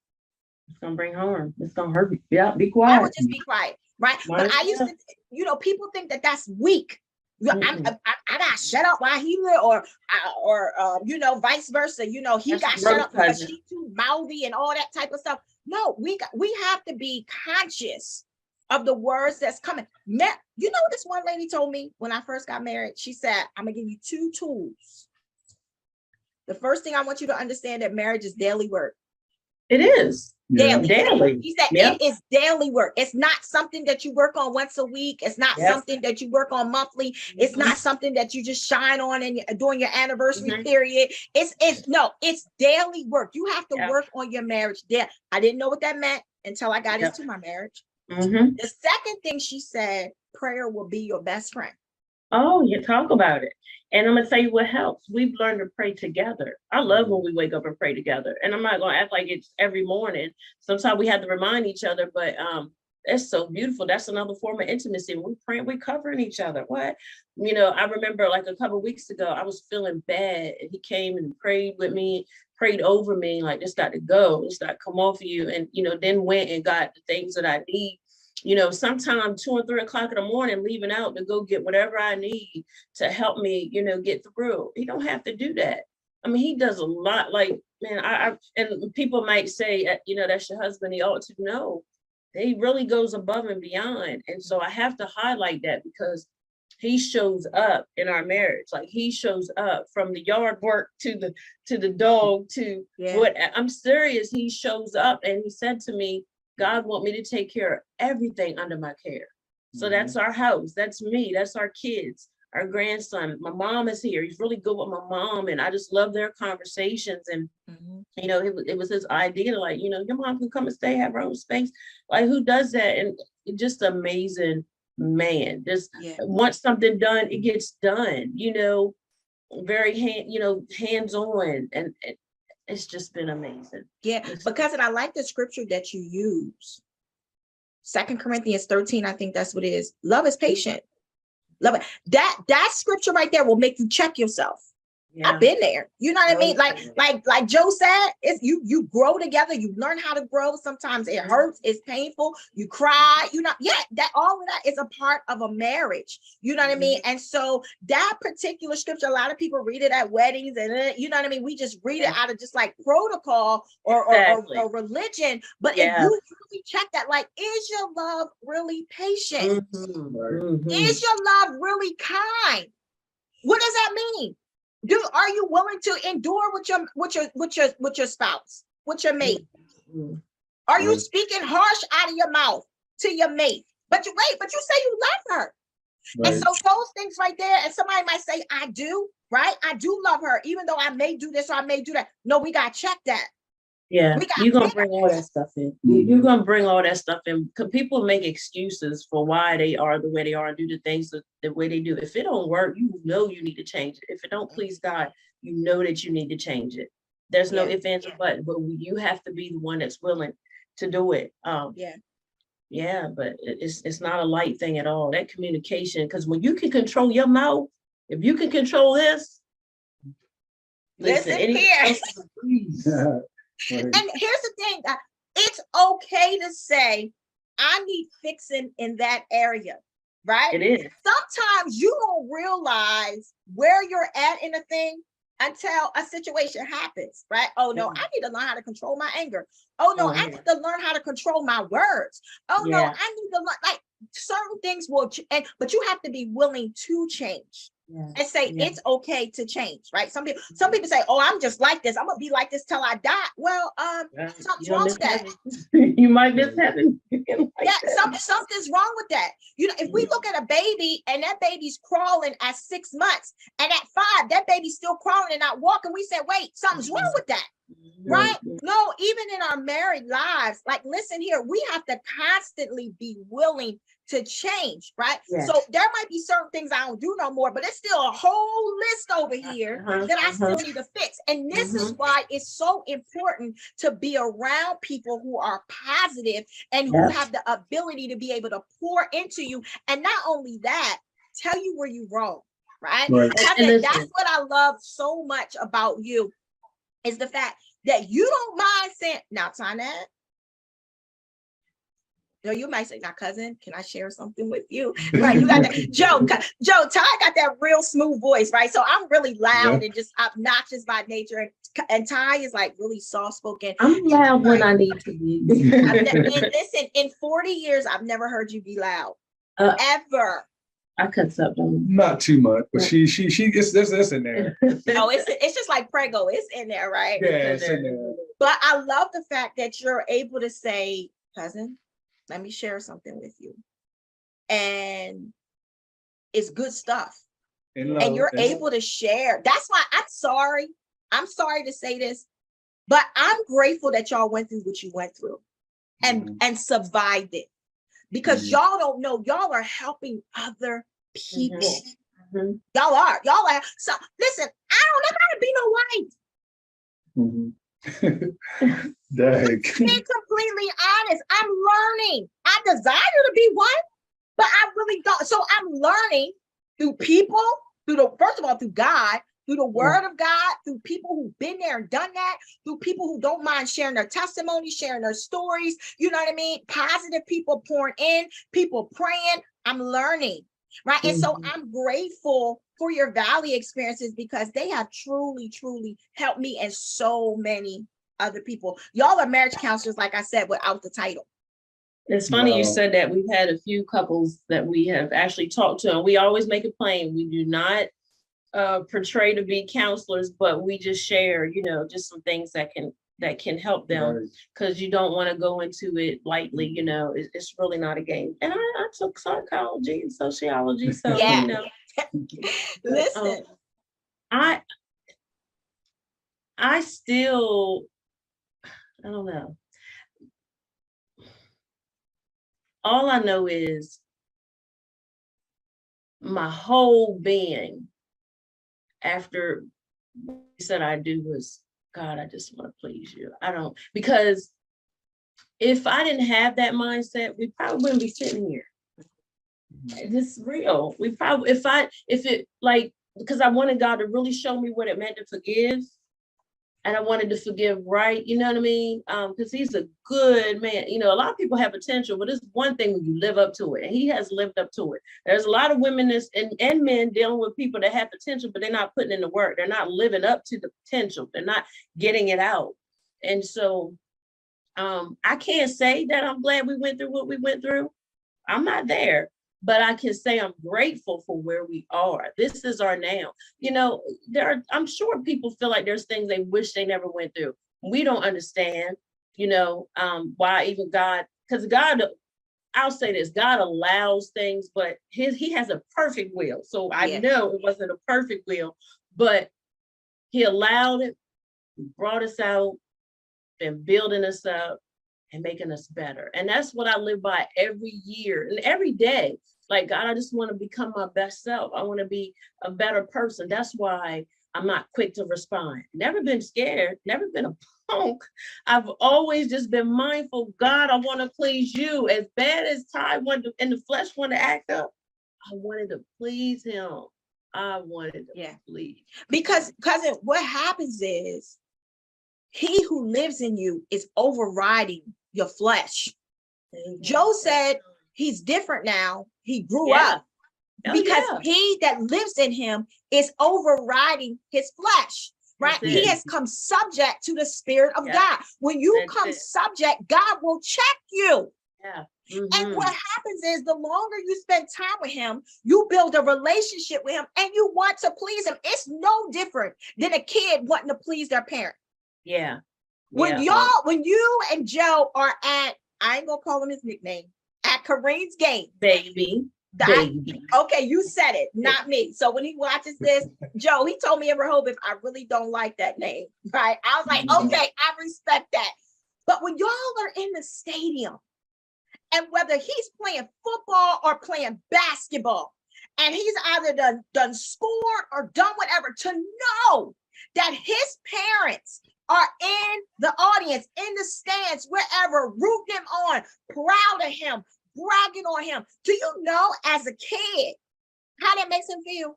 It's gonna bring harm. It's gonna hurt you. Yeah, be I quiet. would just be quiet, right? Might But as I used well. to, you know, people think that that's weak. You know, Mm-mm. I got shut up while he lived, or you know, vice versa. You know, he That's got shut growth, up because cousin. she too mouthy and all that type of stuff. No, we have to be conscious of the words that's coming. You know, this one lady told me when I first got married. She said, "I'm gonna give you 2 tools. The first thing I want you to understand that marriage is daily work. It is. Yeah. Daily. Daily. He said Yep. it is daily work. It's not something that you work on once a week. It's not Yep. something that you work on monthly. It's not something that you just shine on and during your anniversary Mhm. period. It's daily work. You have to Yep. work on your marriage there. I didn't know what that meant until I got Yep. into my marriage. Mhm. The second thing she said, prayer will be your best friend. Oh, you talk about it. And I'm gonna tell you what helps. We've learned to pray together. I love when we wake up and pray together. And I'm not gonna act like it's every morning. Sometimes we have to remind each other, but it's so beautiful. That's another form of intimacy. When we pray, we're covering each other. What? You know, I remember like a couple of weeks ago, I was feeling bad, and he came and prayed with me, prayed over me, like this got to go, this got to come off of you. And then went and got the things that I need. Sometimes 2 or 3 o'clock in the morning, leaving out to go get whatever I need to help me, get through. He don't have to do that. I mean, he does a lot. Like, man, and people might say, that's your husband. He ought to know. He really goes above and beyond. And so I have to highlight that because he shows up in our marriage. Like he shows up from the yard work to the dog to what I'm serious. He shows up, and he said to me, God want me to take care of everything under my care. So that's our house. That's me. That's our kids, our grandson. My mom is here. He's really good with my mom. And I just love their conversations. And, it was his idea, like, your mom can come and stay, have her own space. Like, who does that? And just amazing man. Just once something done, it gets done, very hands-on. And it's just been amazing. Yeah, because I like the scripture that you use. 2 Corinthians 13, I think that's what it is. Love is patient. Love it. That scripture right there will make you check yourself. Yeah. I've been there. You know what I mean? Like Joe said, it's you grow together, you learn how to grow. Sometimes it hurts, it's painful, you cry, that all of that is a part of a marriage. You know what I mean? And so that particular scripture, a lot of people read it at weddings, and you know what I mean? We just read it out of just like protocol or religion. But if you really check that, like, is your love really patient? Is your love really kind? What does that mean? Are you willing to endure with your spouse, with your mate? Are you speaking harsh out of your mouth to your mate? But you say you love her. Right. And so those things right there, and somebody might say, I do, right? I do love her, even though I may do this or I may do that. No, we got to check that. Yeah, you're going to bring all that stuff in. You're going to bring all that stuff in. Because people make excuses for why they are the way they are and do the things the way they do. If it don't work, you need to change it. If it don't please God, you know that you need to change it. There's no ifs, ands, or buts, but you have to be the one that's willing to do it. Yeah, but it's not a light thing at all. That communication, because when you can control your mouth, if you can control this, listen here. And here's the thing, it's okay to say, I need fixing in that area, right? It is. Sometimes you don't realize where you're at in a thing until a situation happens, right? Oh no, Mhm. I need to learn how to control my anger. Oh no, Oh, I yeah. need to learn how to control my words. Oh no, Yeah. I need to learn, like, certain things will, but you have to be willing to change Yeah. and say Yeah. it's okay to change, right? Some people say, oh, I'm just like this. I'm gonna be like this till I die. Well, Right. something's You'll wrong miss with that. heaven. You might miss heaven. Like Yeah, that. something's wrong with that. You know, if we Mhm. look at a baby and that baby's crawling at 6 months, and at 5, that baby's still crawling and not walking, we say, wait, something's wrong with that, right? Mhm. No, even in our married lives, like, listen here, we have to constantly be willing to change, right? Yeah. So there might be certain things I don't do no more, but it's still a whole list over here that I still need to fix. And this is why it's so important to be around people who are positive and who Yeah. have the ability to be able to pour into you. And not only that, tell you where you're wrong, right? Right. And listen. That's what I love so much about you, is the fact that you don't mind saying, now, Tonette, no, you might say, now, cousin, can I share something with you? Right, you got that. Joe, Ty got that real smooth voice, right? So I'm really loud and just obnoxious by nature. And Ty is like really soft-spoken. I'm loud when I need to be. And listen, in 40 years, I've never heard you be loud. Ever. I cut something. Not too much, but she it's this in there. Oh, it's just like Prego. It's in there, right? Yeah, it's in there. But I love the fact that you're able to say, cousin, let me share something with you. And it's good stuff. And you're able to share. That's why I'm sorry to say this, but I'm grateful that y'all went through what you went through and survived it. Because y'all don't know, y'all are helping other people. Y'all are. So listen, I don't ever gotta be no wife. Dang. Being completely honest, I'm learning. I desire to be one, but I really don't. So I'm learning through people, first of all, through God, through the word of God, through people who've been there and done that, through people who don't mind sharing their testimonies, sharing their stories, you know what I mean? Positive people pouring in, people praying. I'm learning, right? And so I'm grateful for your Valley experiences, because they have truly, truly helped me and so many other people. Y'all are marriage counselors, like I said, without the title. It's funny you Wow. said that. We've had a few couples that we have actually talked to, and we always make it plain. We do not portray to be counselors, but we just share, just some things that can help them, because you don't want to go into it lightly. It's really not a game. And I took psychology and sociology, so Yeah. Listen, I still, I don't know. All I know is my whole being, after what you said I do, was, God, I just want to please you. Because if I didn't have that mindset, we probably wouldn't be sitting here. It's real. We probably, because I wanted God to really show me what it meant to forgive. And I wanted to forgive right, you know what I mean? Because he's a good man. A lot of people have potential, but it's one thing when you live up to it. And he has lived up to it. There's a lot of women and men dealing with people that have potential, but they're not putting in the work. They're not living up to the potential. They're not getting it out. And so I can't say that I'm glad we went through what we went through. I'm not there. But I can say I'm grateful for where we are. This is our now. I'm sure people feel like there's things they wish they never went through. We don't understand, why even God, because God, I'll say this, God allows things, but he has a perfect will. So I know it wasn't a perfect will, but he allowed it, brought us out, and building us up and making us better. And that's what I live by every year and every day. Like, God, I just want to become my best self. I want to be a better person. That's why I'm not quick to respond. Never been scared, never been a punk. I've always just been mindful. God, I want to please you. As bad as Ty wanted to, in the flesh wanted to act up, I wanted to please him. I wanted to please. Because, cousin, what happens is he who lives in you is overriding your flesh. Joe said he's different now. He grew up. Oh, because yeah. he that lives in him is overriding his flesh. Right? That's He it. has come subject to the Spirit of Yeah. God. When you That's come it. subject, God will check you. Yeah. And Mhm. what happens is the longer you spend time with him, you build a relationship with him and you want to please him. It's no different than a kid wanting to please their parent. Yeah. When Yeah. when you and Joe are at, I ain't gonna call him his nickname, at Kareem's game. Baby. Baby. Okay, you said it, not me. So when he watches this, Joe, he told me in Rehoboth, I really don't like that name, right? I was like, Mhm. okay, I respect that. But when y'all are in the stadium, and whether he's playing football or playing basketball, and he's either done scored or done whatever, to know that his parents are in the audience, in the stands, wherever, rooting him on, proud of him, bragging on him. Do you know, as a kid, how that makes him feel?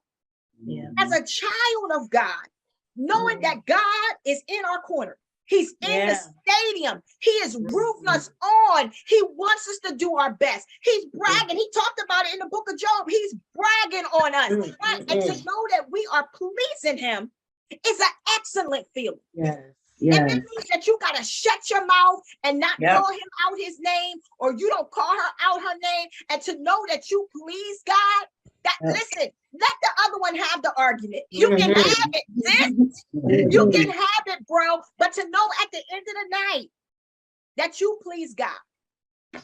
Yeah. As a child of God, knowing that God is in our corner. He's in the stadium. He is rooting us on. He wants us to do our best. He's bragging. He talked about it in the book of Job. He's bragging on us. Right? And to know that we are pleasing him is an excellent feeling. Yes. And that Yes. means that you got to shut your mouth and not Yep. call him out his name, or you don't call her out her name. And to know that you please God, that Yep. listen, let the other one have the argument. You can have it, sis. Mhm. You can have it, bro. But to know at the end of the night that you please God.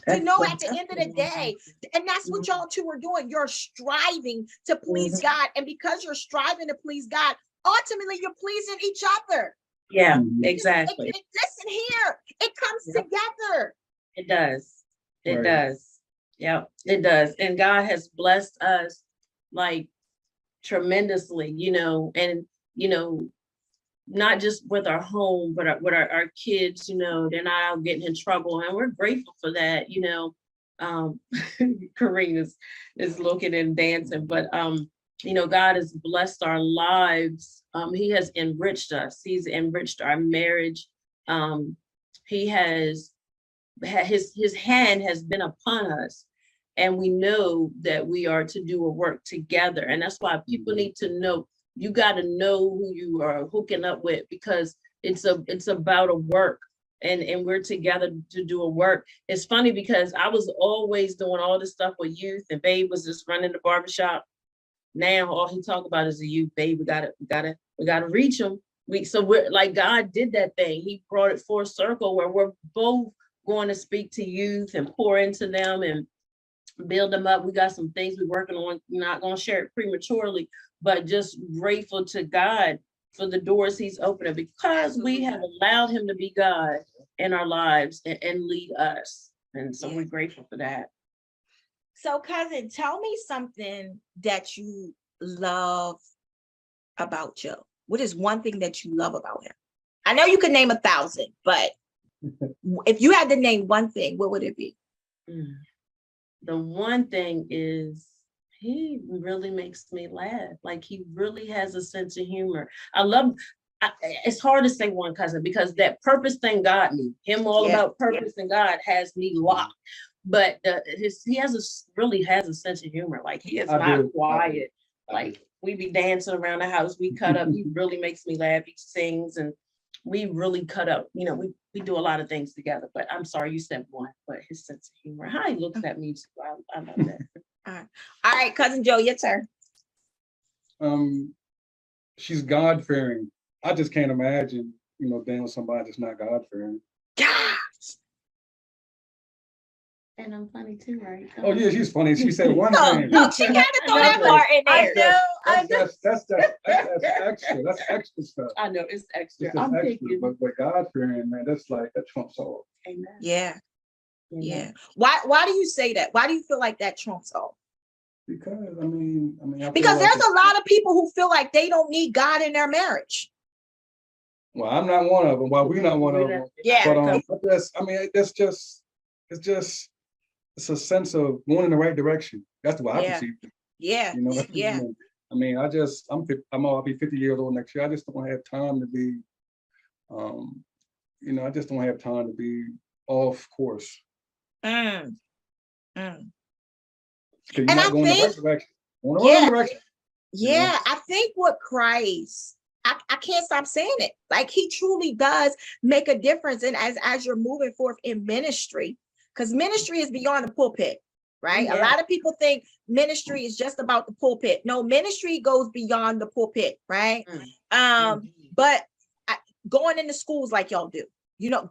To know at the end of the day, and that's what y'all two are doing. You're striving to please God. And because you're striving to please God, ultimately you're pleasing each other. Yeah, Mhm. exactly. Listen here, it comes Yep. together. It does. It Right. does. Yeah, it does. And God has blessed us like tremendously, and not just with our home, but with our kids, they're not out getting in trouble. And we're grateful for that, Kareen is looking and dancing, but God has blessed our lives. He has enriched us. He's enriched our marriage. He has his hand has been upon us, and we know that we are to do a work together. And that's why people need to know, you got to know who you are hooking up with, because it's about a work, and we're together to do a work. It's funny because I was always doing all this stuff with youth, and Babe was just running the barbershop. Now all he talk about is the youth. Babe, we gotta reach them. So we're like, God did that thing. He brought it full circle where we're both going to speak to youth and pour into them and build them up. We got some things we're working on. Not going to share it prematurely, but just grateful to God for the doors he's opening, because we have allowed him to be God in our lives and lead us. And so we're grateful for that. So, cousin, tell me something that you love about Joe. What is one thing that you love about him? I know you could name 1,000, but if you had to name one thing, what would it be? The one thing is he really makes me laugh. Like, he really has a sense of humor. It's hard to say one, cousin, because that purpose thing got me. Him all about purpose and God has me locked. But he really has a sense of humor. Like, he is not quiet. Like, we be dancing around the house, we cut up. He really makes me laugh. He sings, and we really cut up. We do a lot of things together. But I'm sorry, you said one. But his sense of humor, how he looks at me too, I love that. All right, cousin Joe, your turn. She's God-fearing. I just can't imagine, being with somebody that's not God-fearing. And I'm funny too, right? Oh yeah, she's funny. She said one thing. Look, she had to throw that part in there. That's extra. That's extra stuff. I know it's extra. It's I'm extra. thinking. But God-fearing, man, that's like that trumps all. Amen. Yeah. Amen. Why do you say that? Why do you feel like that trumps all? Because I mean, I Because feel like there's a lot of people who feel like they don't need God in their marriage. Well, I'm not one of them. Well, we're not one of them. Yeah. But it's a sense of going in the right direction. That's the way I perceive it. Yeah. Yeah. I mean, I'll be 50 years old next year. I just don't have time to be, I just don't have time to be off course. Mm. You're not going in the right direction. Going the Yeah. wrong direction. Yeah, I think with Christ, I can't stop saying it. Like he truly does make a difference. And as you're moving forth in ministry, because ministry is beyond the pulpit, right? A Yeah. lot of people think ministry is just about the pulpit. No, ministry goes beyond the pulpit, right? But going into schools like y'all do,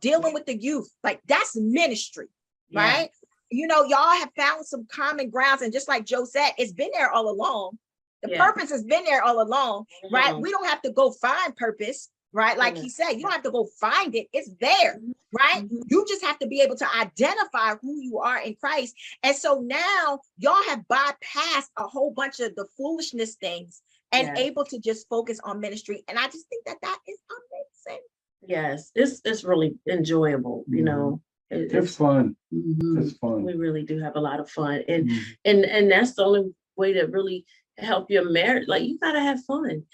dealing with the youth, like that's ministry, Yeah. right? Y'all have found some common grounds, and just like Joe said, it's been there all along. The Yeah. purpose has been there all along, right? Mhm. We don't have to go find purpose, right? Like he said, you don't have to go find it. It's there, right? Mhm. You just have to be able to identify who you are in Christ. And so now y'all have bypassed a whole bunch of the foolishness things and Yes. able to just focus on ministry. And I just think that is amazing. Yes, it's really enjoyable, It's fun. Mhm. It's fun. We really do have a lot of fun, and Mhm. and that's the only way to really help your marriage. Like you gotta have fun.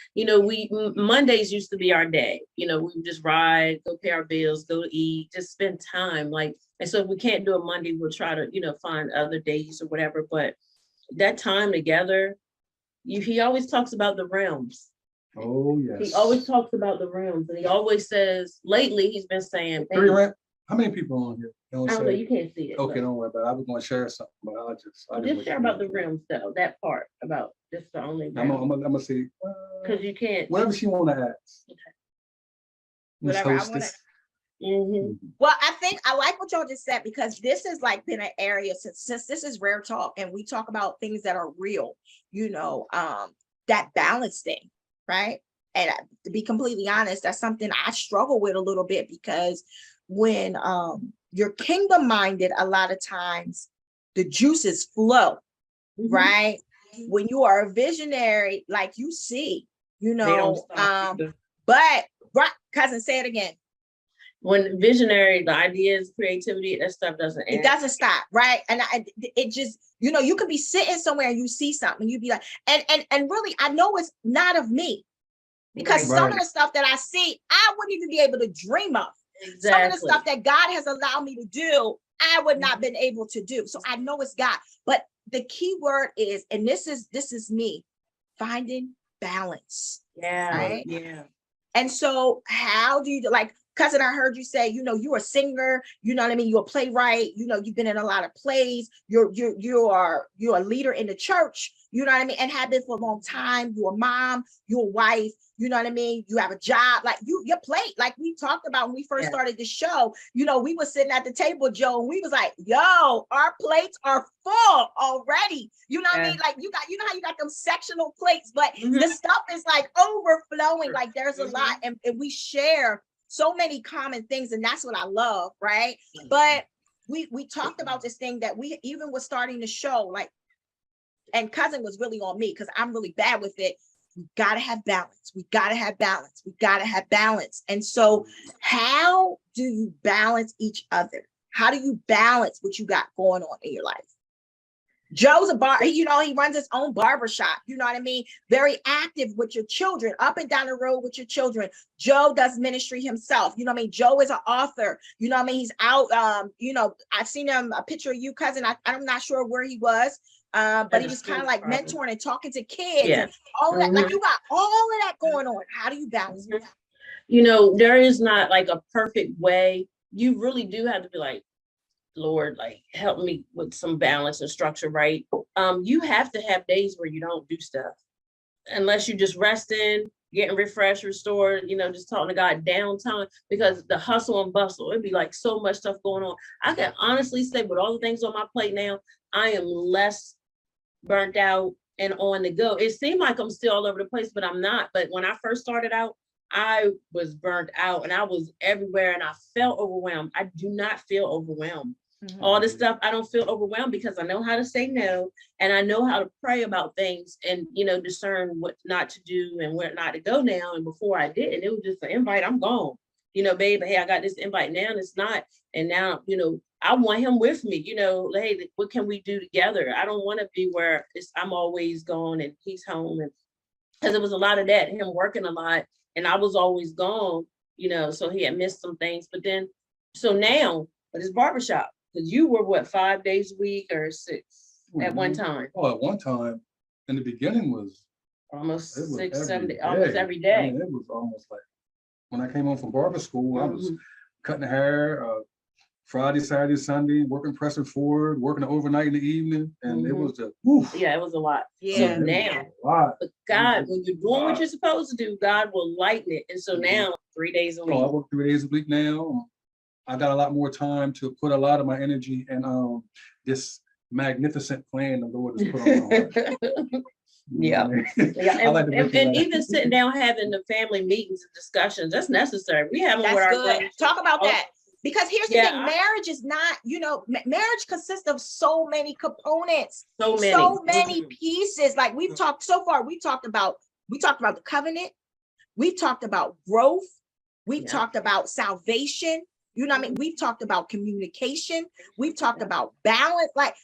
Mondays used to be our day. We would just ride, go pay our bills, go eat, just spend time. And so if we can't do a Monday, we'll try to find other days or whatever. But that time together, he always talks about the realms. Oh yes. He always talks about the realms, and he always says. Lately, he's been saying, Three "Hey, rent. How many people on here? I don't know, you can't see it. Okay, but don't worry about it. I was going to share something, but I just share about the realms, though. That part about just the only I'm gonna see. because you can't. Whatever she want to ask. Okay. Miss Whatever I Hostess. Mhm. Well, I think I like what y'all just said, because this has like been an area since this is Rare Talk and we talk about things that are real, that balance thing, right? And to be completely honest, that's something I struggle with a little bit, because when you're kingdom minded, a lot of times the juices flow, Mhm. right? When you are a visionary, like you see, They don't stop either. but right, cousin, say it again. When visionary, the ideas, creativity, that stuff doesn't It end. doesn't stop, right? And it just, you can be sitting somewhere and you see something, you'd be like, and really, I know it's not of me, because Right. some of the stuff that I see, I wouldn't even be able to dream of. Some of the Exactly. stuff that God has allowed me to do, I would not been able to do. So I know it's God. But the key word is, and this is me, finding balance. Yeah. Right? Yeah. And so how do you, like, cousin, I heard you say, you're a singer, you know what I mean? You're a playwright, you've been in a lot of plays, you're a leader in the church, you know what I mean? And have been for a long time. You're a mom, you're a wife, you know what I mean? You have a job, like your plate, like we talked about when we first started the show, we were sitting at the table, Joe, and we was like, yo, our plates are full already. You know what I mean? Like you know how you got them sectional plates, but the stuff is like overflowing, like there's a lot, and we share so many common things, and that's what I love, right? But we talked about this thing that we even was starting to show, like, and cousin was really on me because I'm really bad with it. We gotta have balance. We gotta have balance. We gotta have balance. And so, how do you balance each other? How do you balance what you got going on in your life? Joe's a bar, he runs his own barbershop, you know what I mean? Very active with your children, up and down the road with your children. Joe does ministry himself, you know what I mean? Joe is an author, you know what I mean? He's out, I've seen him, a picture of you, cousin. I'm not sure where he was, but he was kind of like mentoring and talking to kids and all that. Like you got all of that going on. How do you balance it? There is not like a perfect way. You really do have to be like, Lord, like help me with some balance and structure, right? You have to have days where you don't do stuff unless you just resting, getting refreshed, restored, just talking to God downtime, because the hustle and bustle, it'd be like so much stuff going on. I can honestly say with all the things on my plate now, I am less burnt out and on the go. It seemed like I'm still all over the place, but I'm not. But when I first started out, I was burnt out and I was everywhere and I felt overwhelmed. I do not feel overwhelmed. All this stuff, I don't feel overwhelmed because I know how to say no, and I know how to pray about things and, discern what not to do and where not to go now. And before I didn't, it was just an invite, I'm gone. Babe, hey, I got this invite now and it's not. And now, I want him with me, hey, what can we do together? I don't want to be where I'm always gone and he's home. And because it was a lot of that, him working a lot and I was always gone, so he had missed some things. But then, so now, but it's barbershop. Because you were 5 days a week or 6 at one time? Oh, at one time, in the beginning was Almost it was 6, every 7, day. almost every I day. mean, it was almost like when I came home from barber school, I was Mhm. cutting hair Friday, Saturday, Sunday, working pressing forward, working overnight in the evening, and it Mhm. was just woof. Yeah, it was a lot. Yeah. So It was now, a lot. but God, Mhm. when you're doing what you're supposed to do, God will lighten it. And so Mhm. now 3 days a Oh, I week. work 3 days a week now. I got a lot more time to put a lot of my energy in this magnificent plan the Lord has put on my heart. Yeah. Yeah, I like to make you and laugh. even sitting down having the family meetings and discussions, that's necessary. We have them with That's our good. grandchildren. Talk about Oh, that. Because here's the Yeah, thing, marriage is not, marriage consists of so many components, so many. so many Mhm. pieces. Like we've talked so far, we talked about the covenant, we've talked about growth, we've Yeah. talked about salvation. You know what I mean? We've talked about communication. We've talked Yeah. about balance, like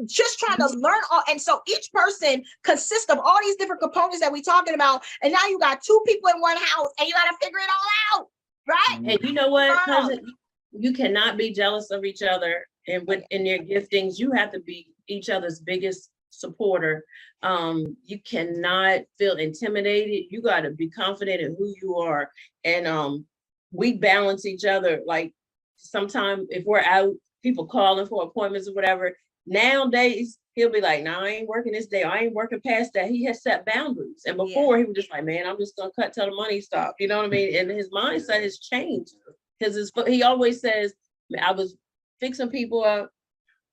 just trying to learn all. And so each person consists of all these different components that we're talking about. And now you got two people in one house and you got to figure it all out, right? And you know what, Wow. cousin, you cannot be jealous of each other, and in their giftings, you have to be each other's biggest supporter. You cannot feel intimidated. You got to be confident in who you are. And we balance each other. Like sometimes if we're out, people calling for appointments or whatever, nowadays he'll be like, no, I ain't working this day. I ain't working past that. He has set boundaries. And before he was just like, man, I'm just gonna cut till the money stop. You know what I mean? And his mindset has changed. Because he always says, I was fixing people up.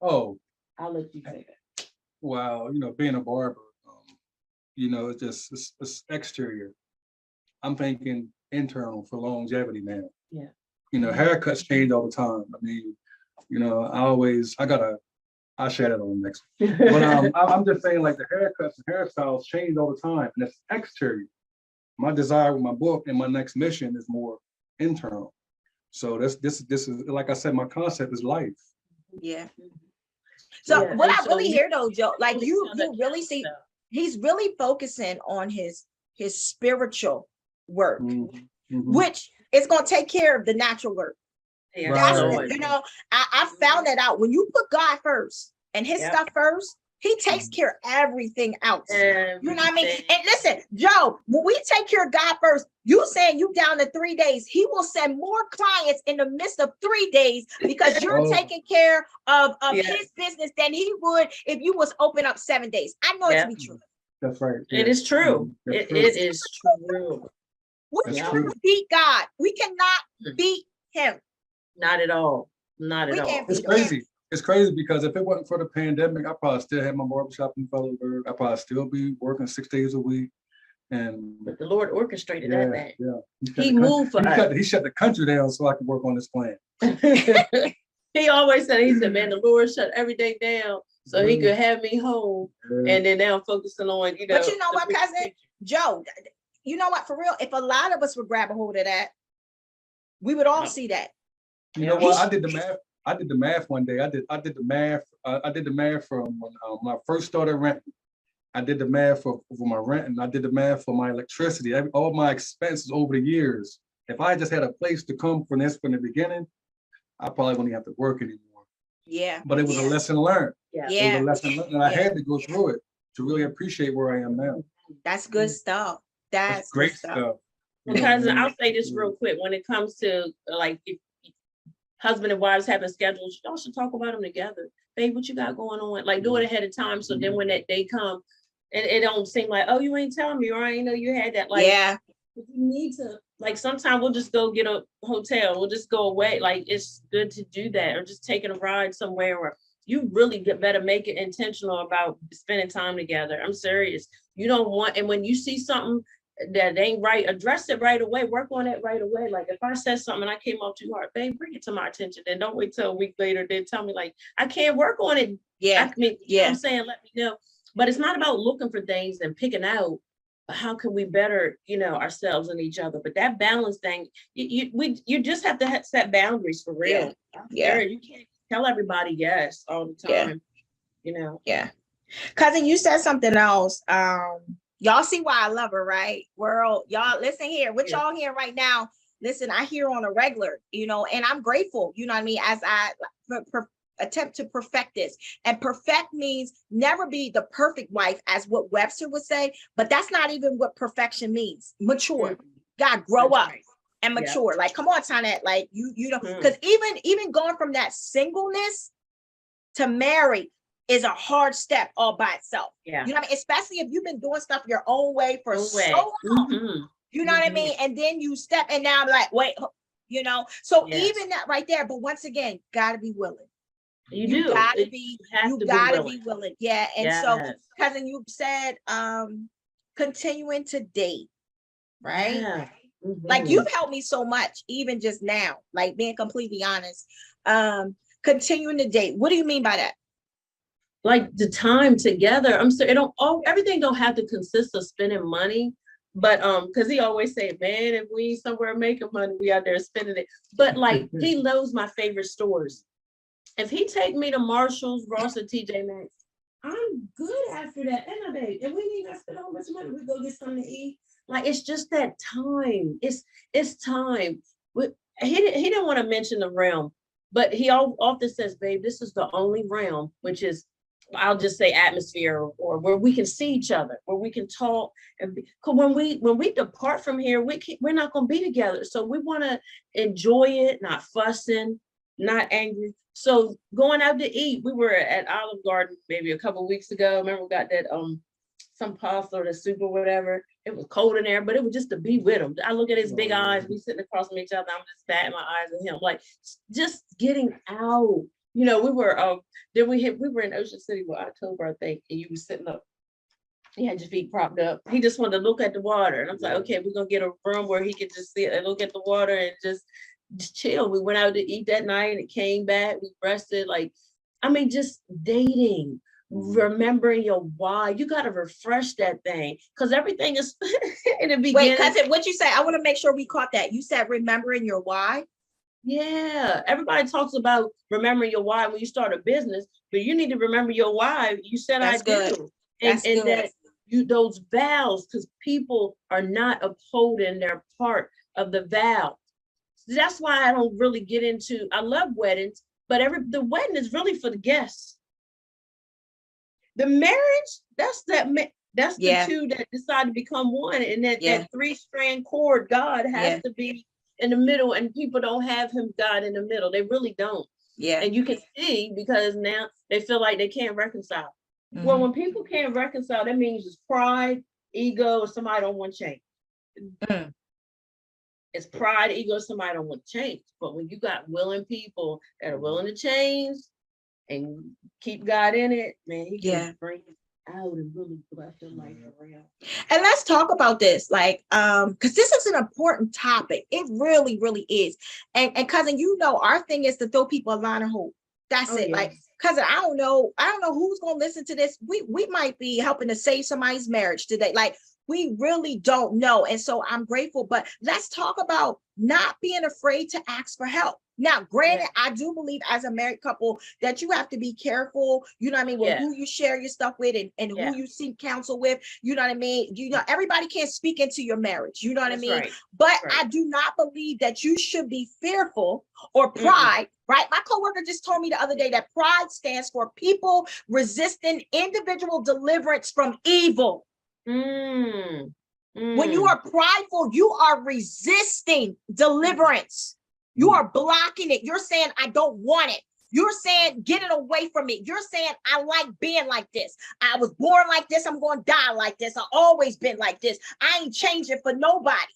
Oh, I'll let you say that. wow. Being a barber, it's just it's exterior. I'm thinking internal for longevity now. Yeah. Haircuts change all the time. I mean, I'll share that on the next one. But I'm just saying, like, the haircuts and hairstyles change all the time, and it's exterior. My desire with my book and my next mission is more internal. So this is, like I said, my concept is life. Yeah. So Yeah, what and I so really we- hear though, Joe, like you Each other really else, see so. he's really focusing on his spiritual work, Mhm, mhm. which is going to take care of the natural work. Yeah, That's Right. Lord. I found that out. When you put God first and his Yep. stuff first, he takes care of everything else. You know what I mean? Everything. And listen, Joe, when we take care of God first, you saying you down to 3 days, he will send more clients in the midst of 3 days because you're Oh. taking care of Yes. his business than he would if you was open up 7 days. I know it to be true. That's right. It is true. That's It true. is true. We That's cannot true. beat God. We cannot Hmm. beat him. Not at all. Not We at all. can't It's beat crazy. It's crazy because if it wasn't for the pandemic, I probably still had my barbershop in Feathersburg. I probably still be working 6 days a week. And But the Lord orchestrated yeah, that thing. yeah. He moved for us. He shut the country down so I could work on this plan. He always said, he said, man, the Lord shut everything down so he could have me home. Yeah. And then now focusing on, But you know the what, big cousin? picture. Joe, you know what, for real, if a lot of us would grab a hold of that, we would all Yeah. see that. You know Yeah. what? I did the math one day. I did the math. I did the math from when I first started renting. I did the math for my rent, and I did the math for my electricity. All my expenses over the years. If I just had a place to come from the beginning, I probably wouldn't have to work anymore. Yeah. But it was Yeah. a lesson learned. Yeah. It was Yeah. a lesson learned, and I Yeah. had to go through it to really appreciate where I am now. That's good stuff. That's That's great good stuff. stuff. You know Because what I mean? I'll say this real quick, when it comes to like if husband and wives having schedules, y'all should talk about them together. Babe, what you got going on? Like do it ahead of time. So then when that day come, it don't seem like, oh, you ain't telling me, or I ain't know you had that. Like Yeah. you need to, like sometimes we'll just go get a hotel, we'll just go away. Like it's good to do that, or just taking a ride somewhere, or you really better make it intentional about spending time together. I'm serious. You don't want, and when you see something that ain't right, address it right away, work on it right away. Like if I said something and I came off too hard, babe, bring it to my attention. Then don't wait till a week later, then tell me like, I can't work on it. Yeah. I mean, you know what Yeah. I'm saying? Let me know. But it's not about looking for things and picking out, but how can we better, ourselves and each other? But that balance thing, you just have to set boundaries for real. Yeah. You can't tell everybody yes all the Yeah. time. Yeah. Cousin, you said something else. Y'all see why I love her, right? World, y'all listen here. What Yeah. y'all hear right now? Listen, I hear on a regular, and I'm grateful, you know what I mean? As I attempt to perfect this. And perfect means never be the perfect wife, as what Webster would say, but that's not even what perfection means. Mature. God, grow That's up right. and mature. Like, come on, Tonette. Like you know, Mhm. because even going from that singleness to marry is a hard step all by itself. Yeah. You know what I mean? Especially if you've been doing stuff your own way for No so way. long. Mhm. You know what I Mhm. mean? And then you step, and now I'm like, wait, you know. So Yes. even that right there, but once again, gotta be willing. You You do. gotta be, have you to be gotta willing. be willing. Yeah. And so, Yes. cousin, you said continuing to date, right? Yeah. Like Mhm. you've helped me so much, even just now, like being completely honest. Continuing to date. What do you mean by that? Like the time together. I'm sorry, it don't everything don't have to consist of spending money. But because he always say, man, if we ain't somewhere making money, we out there spending it. But like he knows my favorite stores. If he take me to Marshalls, Ross, and TJ Maxx, I'm good after that. And and we need to spend how much money. We go get something to eat. Like it's just that time. It's time. He didn't want to mention the realm, but he often says, babe, this is the only realm, which is, I'll just say atmosphere, or where we can see each other, where we can talk. And because when we depart from here, we're not going to be together. So we want to enjoy it, not fussing, not angry. So going out to eat, we were at Olive Garden maybe a couple of weeks ago. Remember we got that some pasta or the soup or whatever. It was cold in there, but it was just to be with him. I look at his big eyes, we sitting across from each other. I'm just batting my eyes at him, like just getting out. You know, we were we were in Ocean City with October, I think, and you were sitting up. He had your feet propped up. He just wanted to look at the water, and I was like, okay, we're gonna get a room where he could just sit and look at the water and just chill. We went out to eat that night and came back. We rested. Like, I mean, just dating, remembering your why. You got to refresh that thing because everything is in the beginning. Wait, cousin, what you say? I want to make sure we caught that. You said remembering your why. Yeah, everybody talks about remembering your why when you start a business, but you need to remember your why. You said That's I good. do, That's and good. that you those vows, because people are not upholding their part of the vow. That's why I don't really get into. I love weddings, but the wedding is really for the guests. The marriage, that's Yeah. the two that decide to become one, and that Yeah. that three-strand cord, God has Yeah. to be in the middle, and people don't have him, God, in the middle. They really don't. Yeah. And you can see because now they feel like they can't reconcile. Well, Mhm. when people can't reconcile, that means it's pride, ego, or somebody don't want change. Mm. It's pride, ego, somebody don't want to change. But when you got willing people that are willing to change and keep God in it, man, he Yeah. can bring it out and really bless your life around. And let's talk about this, like, because this is an important topic. It really, really is. And cousin, you know, our thing is to throw people a line of hope. That's Oh, it. yeah. Like, cousin, I don't know who's gonna listen to this. We might be helping to save somebody's marriage today. Like, we really don't know. And so I'm grateful. But let's talk about not being afraid to ask for help. Now, granted, I do believe as a married couple that you have to be careful, you know what I mean, with Yeah. who you share your stuff with and Yeah. who you seek counsel with, you know what I mean? You know, everybody can't speak into your marriage, you know what I That's mean? right. But That's right. I do not believe that you should be fearful or pride, right? My coworker just told me the other day that pride stands for people resisting individual deliverance from evil. When you are prideful, you are resisting deliverance. You are blocking it. You're saying, I don't want it. You're saying, get it away from me. You're saying, I like being like this. I was born like this. I'm going to die like this. I've always been like this. I ain't changing for nobody.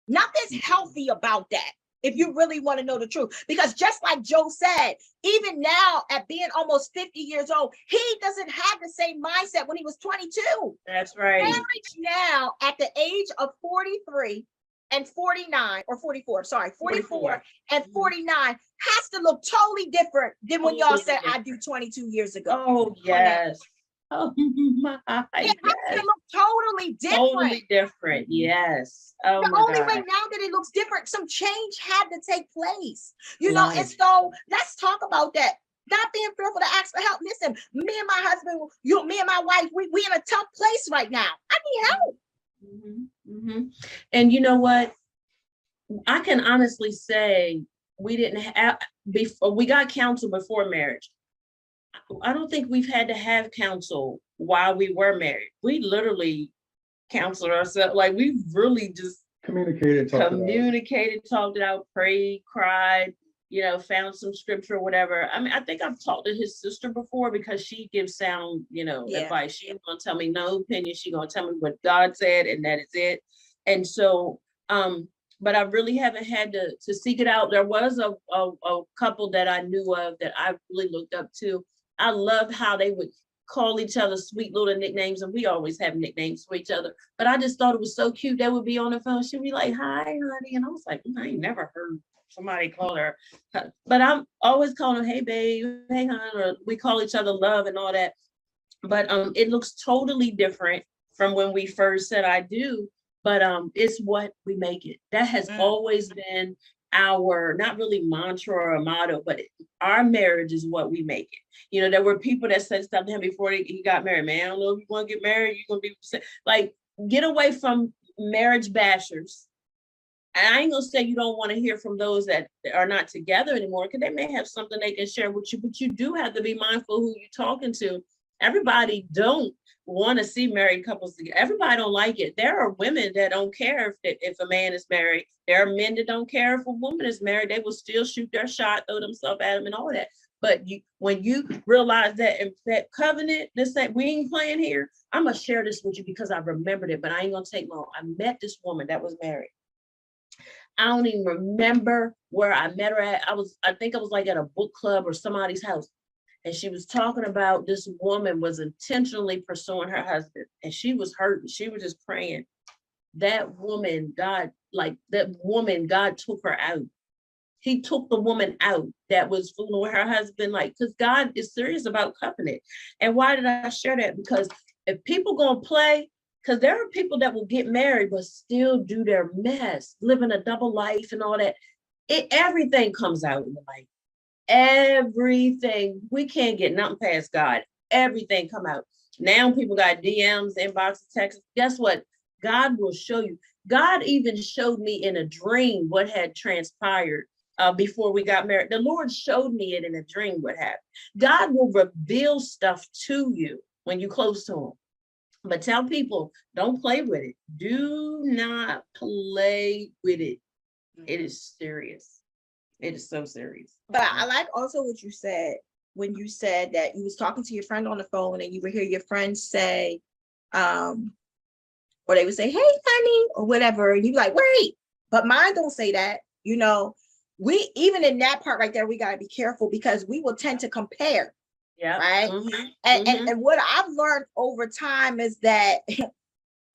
Nothing's healthy about that. If you really want to know the truth, because just like Joe said, even now at being almost 50 years old, he doesn't have the same mindset when he was 22. That's right. Marriage now at the age of 43 and 49 or 44, sorry, 44 and 49 has to look totally different than when y'all said I do 22 years ago. Oh, yes. Oh my, it has to look totally different. Totally different. Yes. Oh, the my only God. way now that it looks different, some change had to take place, you know. And so let's talk about that. Not being fearful to ask for help. Listen, me and my husband, me and my wife, we in a tough place right now. I need help. And you know what? I can honestly say we didn't have, before we got counsel before marriage. I don't think we've had to have counsel while we were married. We literally counseled ourselves. Like we really just Communicated, talked it out, prayed, cried, found some scripture or whatever. I mean, I think I've talked to his sister before because she gives sound, Yeah. advice. She's gonna tell me no opinion. She's gonna tell me what God said, and that is it. And so, but I really haven't had to seek it out. There was a couple that I knew of that I really looked up to. I loved how they would call each other sweet little nicknames, and we always have nicknames for each other. But I just thought it was so cute. They would be on the phone. She'd be like, "Hi, honey," and I was like, I ain't never heard somebody call her. But I'm always calling her, "Hey, babe," "Hey, hon," or we call each other love and all that. But it looks totally different from when we first said I do. But it's what we make it. That has always been our, not really mantra or a motto, but our marriage is what we make it. There were people that said stuff to him before he got married. "Man, I don't know if you want to get married, you're going to be like," get away from marriage bashers. And I ain't gonna say you don't want to hear from those that are not together anymore, because they may have something they can share with you, but you do have to be mindful who you're talking to. Everybody don't want to see married couples together. Everybody don't like it. There are women that don't care if a man is married. There are men that don't care if a woman is married. They will still shoot their shot, throw themselves at him and all that. But when you realize that covenant, we ain't playing here. I'm gonna share this with you because I remembered it, but I ain't gonna take long. I met this woman that was married. I don't even remember where I met her at. I think I was like at a book club or somebody's house. And she was talking about this woman was intentionally pursuing her husband, and she was hurting. She was just praying. That woman, God took her out. He took the woman out that was fooling with her husband, because God is serious about covenant. And why did I share that? Because if people gonna play, because there are people that will get married but still do their mess, living a double life and all that. Everything comes out in the light. Everything. We can't get nothing past God. Everything come out. Now people got DMs, inboxes, texts. Guess what? God will show you. God even showed me in a dream what had transpired before we got married. The Lord showed me it in a dream what happened. God will reveal stuff to you when you're close to him. But tell people, don't play with it. Do not play with it. It is serious. It is so serious. But I like also what you said when you said that you was talking to your friend on the phone and you would hear your friend say, or they would say, "Hey, honey," or whatever. And you like, wait, but mine don't say that. We, even in that part right there, we got to be careful because we will tend to compare. Yeah. Right. Mm-hmm. And what I've learned over time is that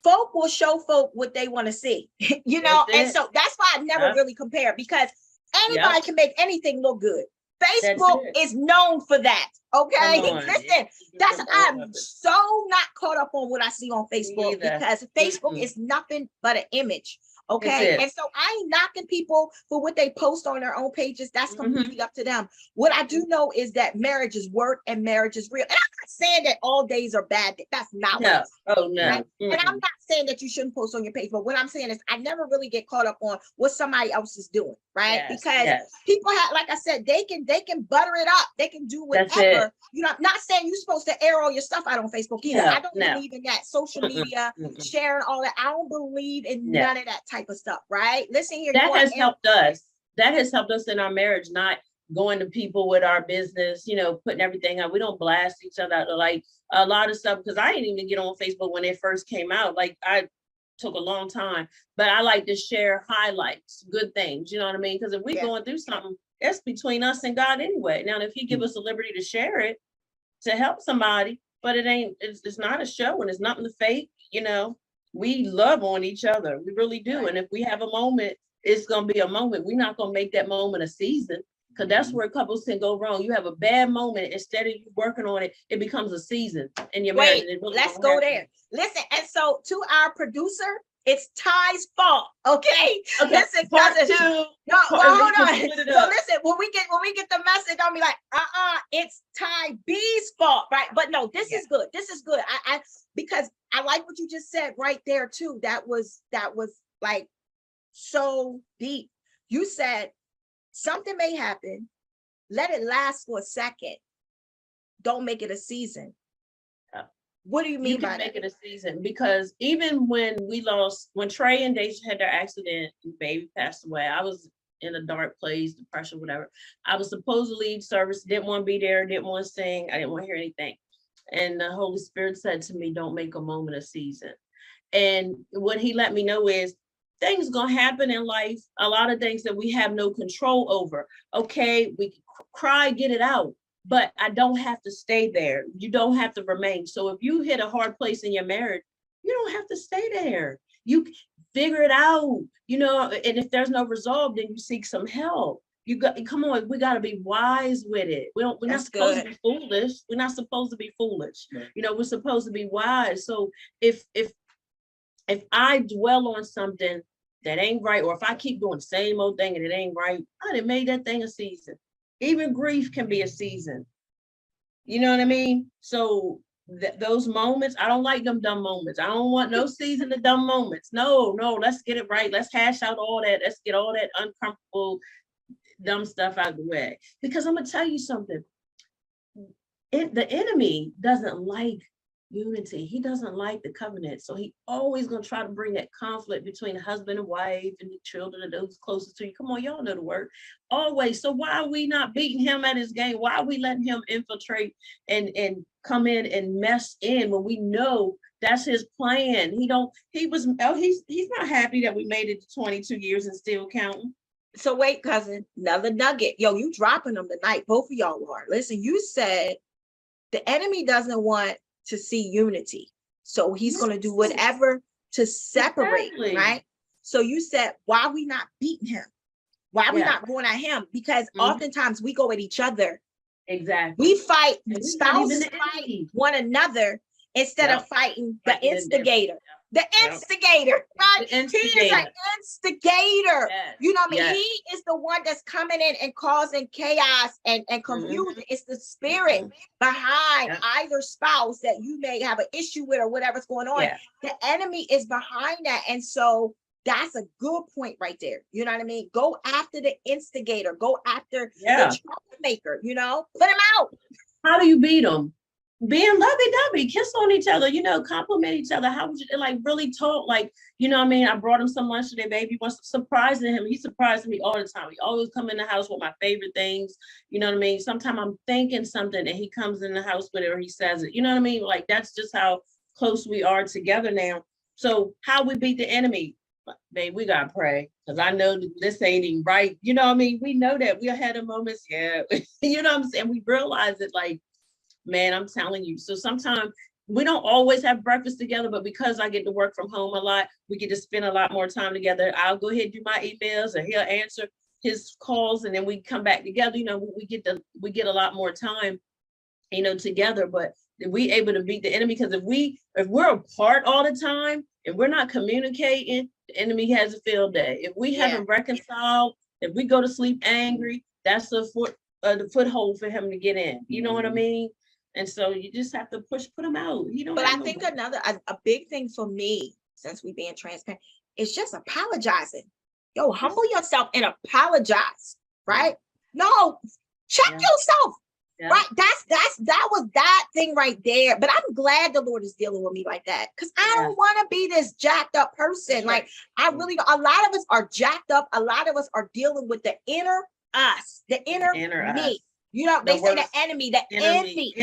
folk will show folk what they want to see, and so that's why I never really compare, because anybody can make anything look good. Facebook is known for that. Okay. Listen, I'm so not caught up on what I see on Facebook because Facebook is nothing but an image. Okay. And so I ain't knocking people for what they post on their own pages. That's completely up to them. What I do know is that marriage is work and marriage is real. And I'm not saying that all days are bad. That's not what I'm saying. Oh, no. Right? And I'm not saying that you shouldn't post on your page, but what I'm saying is I never really get caught up on what somebody else is doing, right? Because people have, like I said, they can butter it up. They can do whatever. I'm not saying you're supposed to air all your stuff out on Facebook either. I don't believe in that social media, sharing all that. I don't believe in none of that type of stuff, right? Listen here. That has helped us. That has helped us in our marriage, not going to people with our business, putting everything out. We don't blast each other out, like a lot of stuff, because I didn't even get on Facebook when it first came out. Like I took a long time, but I like to share highlights, good things, you know what I mean? Because if we're going through something, it's between us and God anyway. Now, if he give us the liberty to share it, to help somebody, but it's not a show and it's nothing to fake, we love on each other. We really do. Right. And if we have a moment, it's going to be a moment. We're not going to make that moment a season, because that's where couples can go wrong. You have a bad moment. Instead of you working on it, it becomes a season in your marriage. Really, let's go there. Listen, and so to our producer, it's Ty's fault. Okay. Listen, part two. No, hold on. So listen, when we get the message, I'll be like, it's Ty B's fault, right? But no, this is good. This is good. I because I like what you just said right there too. That was like so deep. You said something may happen. Let it last for a second. Don't make it a season. Yeah. What do you You mean can by make that? it a season, because even when Trey and Deja had their accident and baby passed away, I was in a dark place, depression, whatever. I was supposed to lead service, didn't want to be there, didn't want to sing, I didn't want to hear anything. And the Holy Spirit said to me, don't make a moment a season. And what he let me know is things gonna happen in life, a lot of things that we have no control over. Okay, we can cry, get it out, but I don't have to stay there. You don't have to remain. So if you hit a hard place in your marriage, you don't have to stay there. You figure it out, and if there's no resolve, then you seek some help. You got, come on, we got to be wise with it. We're not That's supposed to good. be foolish. We're not supposed to be foolish. Right. We're supposed to be wise. So if I dwell on something that ain't right, or if I keep doing the same old thing and it ain't right, I done made that thing a season. Even grief can be a season. You know what I mean? So those moments, I don't like them dumb moments. I don't want no season of dumb moments. No, let's get it right. Let's hash out all that. Let's get all that uncomfortable, dumb stuff out of the way. Because I'm gonna tell you something. The enemy doesn't like unity. He doesn't like the covenant. So he always gonna try to bring that conflict between husband and wife and the children and those closest to you. Come on, y'all know the word. Always. So why are we not beating him at his game? Why are we letting him infiltrate and come in and mess in when we know that's his plan? He's not happy that we made it to 22 years and still counting. So wait, cousin, another nugget. Yo, you dropping them tonight. Both of y'all are. Listen, you said the enemy doesn't want to see unity. So he's going to do whatever to separate, Exactly. right? So you said, why are we not beating him? Why are we not going at him? Because oftentimes we go at each other. Exactly. We fight, spouses fight one another instead of fighting the instigator. The instigator, right? The instigator. He is an instigator. Yes. You know what I mean? Yes. He is the one that's coming in and causing chaos and confusion. It's the spirit behind either spouse that you may have an issue with or whatever's going on. Yeah. The enemy is behind that. And so that's a good point right there. You know what I mean? Go after the instigator. Go after the troublemaker, put him out. How do you beat them? Being lovey-dovey, kiss on each other, compliment each other. How would you really talk? Like, I brought him some lunch today, baby. Was surprising him. He surprised me all the time. He always come in the house with my favorite things. You know what I mean? Sometimes I'm thinking something and he comes in the house with it or he says it. You know what I mean? Like, that's just how close we are together now. So how we beat the enemy? Babe, we gotta pray, because I know this ain't even right. You know what I mean? We know that we had a moments, you know what I'm saying? We realize it, like, man, I'm telling you. So sometimes we don't always have breakfast together, but because I get to work from home a lot, we get to spend a lot more time together. I'll go ahead and do my emails and he'll answer his calls, and then we come back together. We get a lot more time, together. But we able to beat the enemy, because if we're apart all the time and we're not communicating, the enemy has a field day. If we haven't reconciled, if we go to sleep angry, that's the foothold for him to get in. You know what I mean? And so you just have to put him out. But I think a big thing for me, since we being transparent, is just apologizing. Yo, humble yourself and apologize, right? No, check yourself. Yeah. Right. That was that thing right there. But I'm glad the Lord is dealing with me like that, because I don't want to be this jacked up person. Like, I really, a lot of us are jacked up. A lot of us are dealing with the inner us, the inner me. Us. They say the enemy, the envy.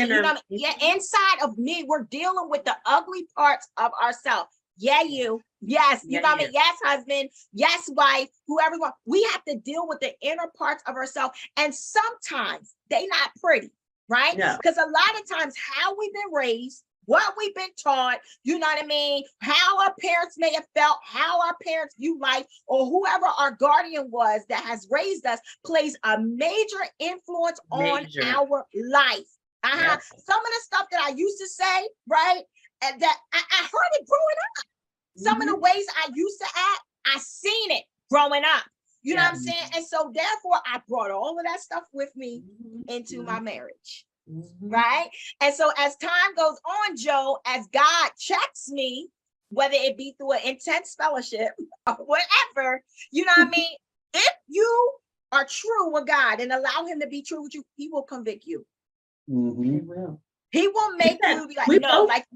Inside of me, we're dealing with the ugly parts of ourselves. Yeah, you. Yes, you know what I mean? Yes, husband. Yes, wife. Whoever you want. We have to deal with the inner parts of ourselves. And sometimes they not pretty, right? Because a lot of times how we've been raised, what we've been taught, you know what I mean? How our parents may have felt, how our parents view life, or whoever our guardian was that has raised us plays a major influence on our life. Yes. Some of the stuff that I used to say, right? And that I heard it growing up. Some of the ways I used to act, I seen it growing up. You know what I'm saying? And so therefore I brought all of that stuff with me into my marriage. Right? And so as time goes on, Joe, as God checks me, whether it be through an intense fellowship or whatever, you know what I mean? If you are true with God and allow him to be true with you, he will convict you. Mhm. It will. He will make you be like, We no, both- like,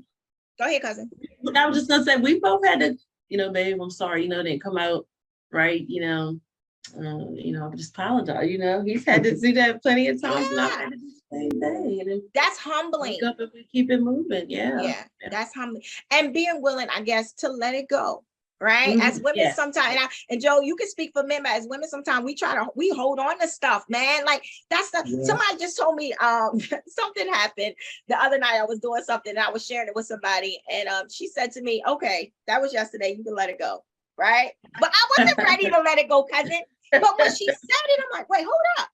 go ahead, cousin. I was just gonna say, we both had to, babe, I'm sorry, didn't come out right, just apologize, he's had to do that plenty of times, and I've had to do the same thing, and then That's wake humbling. up and we keep it moving, Yeah, that's humbling. And being willing, I guess, to let it go. Right. Mhm, As women, yeah. sometimes, and Joe, you can speak for men, but as women, sometimes we hold on to stuff, man. Like that's Yeah. somebody just told me something happened the other night. I was doing something and I was sharing it with somebody, and she said to me, okay, that was yesterday, you can let it go. Right. But I wasn't ready to let it go, cousin. But when she said it, I'm like, wait, hold up.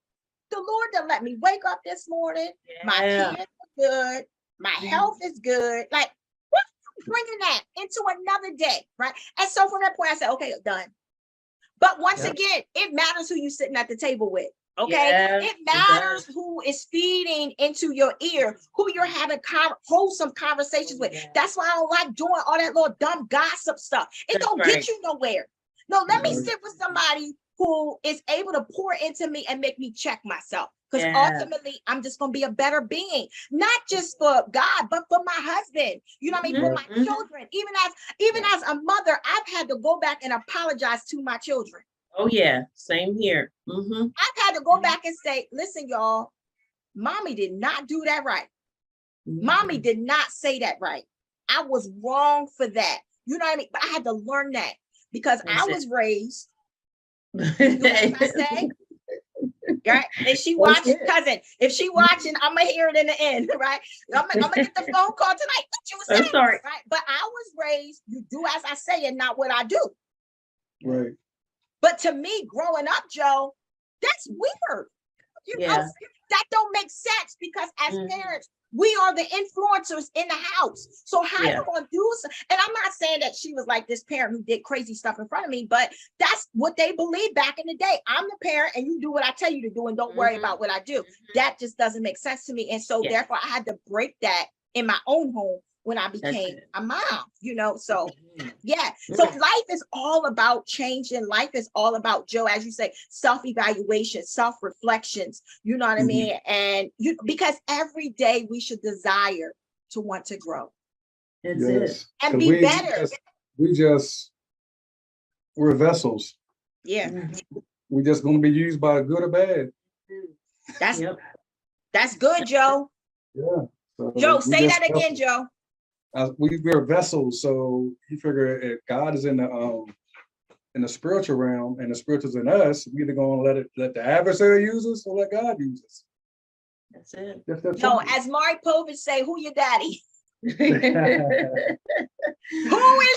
The Lord done let me wake up this morning. My kids are good. My health is good. Like, what bringing that into another day, right? And so from that point, I said, okay, done. But once again, it matters who you sitting at the table with. Okay, it matters who is feeding into your ear, who you're having wholesome conversations with. That's why I don't like doing all that little dumb gossip stuff. It don't get you nowhere. No, let me sit with somebody who is able to pour into me and make me check myself. Because ultimately, I'm just going to be a better being, not just for God, but for my husband. You know what I mean? For my children. Even as a mother, I've had to go back and apologize to my children. Oh, yeah. Same here. Mm-hmm. I've had to go back and say, listen, y'all, mommy did not do that right. Mm-hmm. Mommy did not say that right. I was wrong for that. You know what I mean? But I had to learn that because I was raised. You know what I say? Right? And she watching, cousin. If she watching, I'm gonna hear it in the end, right? I'm gonna get the phone call tonight. What you were saying, sorry. Right? But I was raised, you do as I say and not what I do. Right. But to me, growing up, Joe, that's weird. You know, that don't make sense because as parents, we are the influencers in the house. So how you gonna do so? And I'm not saying that she was like this parent who did crazy stuff in front of me, but that's what they believed back in the day. I'm the parent and you do what I tell you to do and don't worry about what I do. That just doesn't make sense to me. And so therefore I had to break that in my own home when I became a mom, so so life is all about changing. Life is all about, Joe, as you say, self-evaluation, self-reflections, you know what I mean? And because every day we should desire to want to grow. That's it. And be better. We're vessels. Yeah. We're just going to be used by good or bad. That's good, Joe. Yeah. So Joe, say that again, Joe. We're vessels, so you figure if God is in the spiritual realm and the spiritual's in us, we either gonna let the adversary use us or let God use us. That's it. No, as Maury Povich say, who your daddy? Who is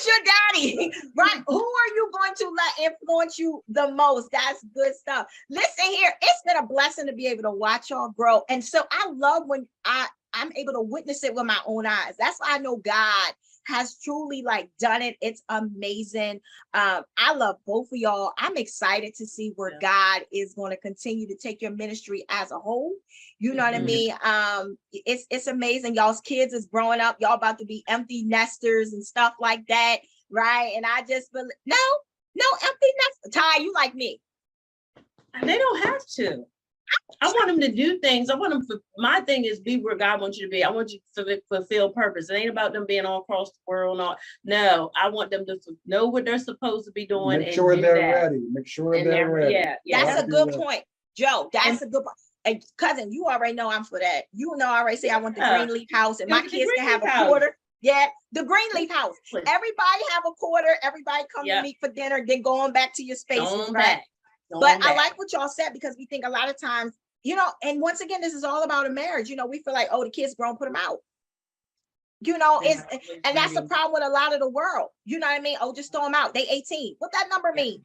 your daddy? Right? Who are you going to let influence you the most? That's good stuff. Listen here, it's been a blessing to be able to watch y'all grow. And so I love when I'm able to witness it with my own eyes. That's why I know God has truly done it. It's amazing. I love both of y'all. I'm excited to see where God is going to continue to take your ministry as a whole. You know what I mean? It's amazing. Y'all's kids is growing up. Y'all about to be empty nesters and stuff like that. Right. And I just believe, no empty nesters. Ty, you like me. They don't have to. I want them to do things. I want them to, my thing is be where God wants you to be. I want you to fulfill purpose. It ain't about them being all across the world. No, I want them to know what they're supposed to be doing. Make sure they're ready. Make sure they're ready. That's a good point, Joe. That's a good point. And cousin, you already know I'm for that. You know, I already say I want the Greenleaf house and my kids can have a quarter. Yeah, the Greenleaf house. Everybody have a quarter. Everybody come to meet for dinner, then going back to your spaces, right? But I like what y'all said because we think a lot of times, and once again, this is all about a marriage. We feel like, oh, the kids grown, put them out. And that's the problem with a lot of the world. You know what I mean? Oh, just throw them out. They 18. What that number mean?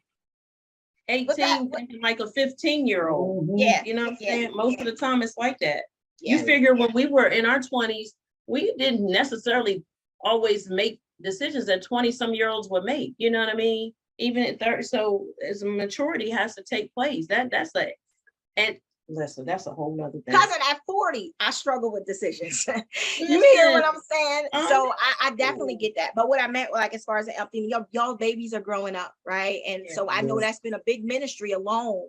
18, like a 15-year-old. Yeah. You know what I'm saying? Most of the time it's like that. You figure when we were in our 20s, we didn't necessarily always make decisions that 20-some-year-olds would make. You know what I mean? Even at 30, so as maturity has to take place. That's it. And Listen, that's a whole nother thing. Cousin, at 40, I struggle with decisions. You hear what I'm saying? So I definitely get that. But what I meant, like, as far as the empty, y'all babies are growing up, right? And so I know that's been a big ministry alone,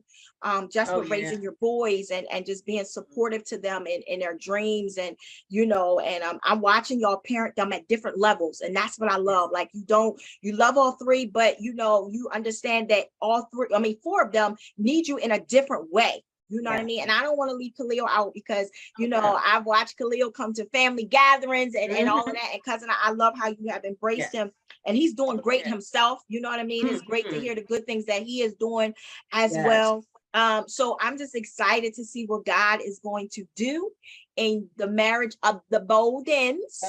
just with raising your boys and just being supportive to them in their dreams. And, you know, and I'm watching y'all parent them at different levels. And that's what I love. Like, you love all three, but, you know, you understand that all three, I mean, four of them need you in a different way. You know what I mean? And I don't want to leave Khalil out because, you know, I've watched Khalil come to family gatherings and all of that. And cousin, I love how you have embraced him, and he's doing great himself. You know what I mean? It's great to hear the good things that he is doing as well. So I'm just excited to see what God is going to do in the marriage of the Boldens.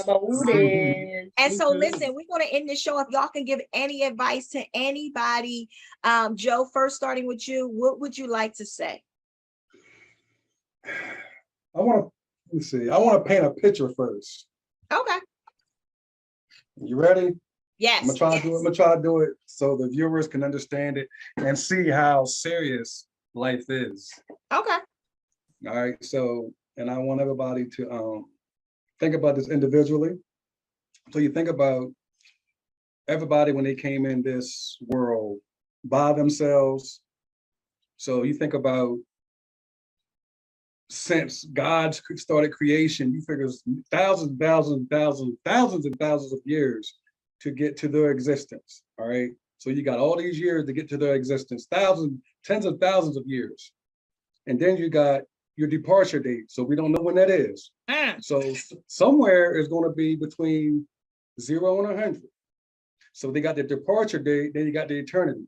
And so listen, we're going to end the show. If y'all can give any advice to anybody, Joe, first starting with you, what would you like to say? I want to paint a picture first. Okay. You ready? Yes. I'm gonna try to do it so the viewers can understand it and see how serious life is. Okay. All right. So, and I want everybody to think about this individually. So you think about everybody when they came in this world by themselves. So you think about since God started creation, you figure thousands of years to get to their existence. All right. So you got all these years to get to their existence, tens of thousands of years. And then you got your departure date. So we don't know when that is. So somewhere is going to be between 0 and 100. So they got the departure date, then you got the eternity.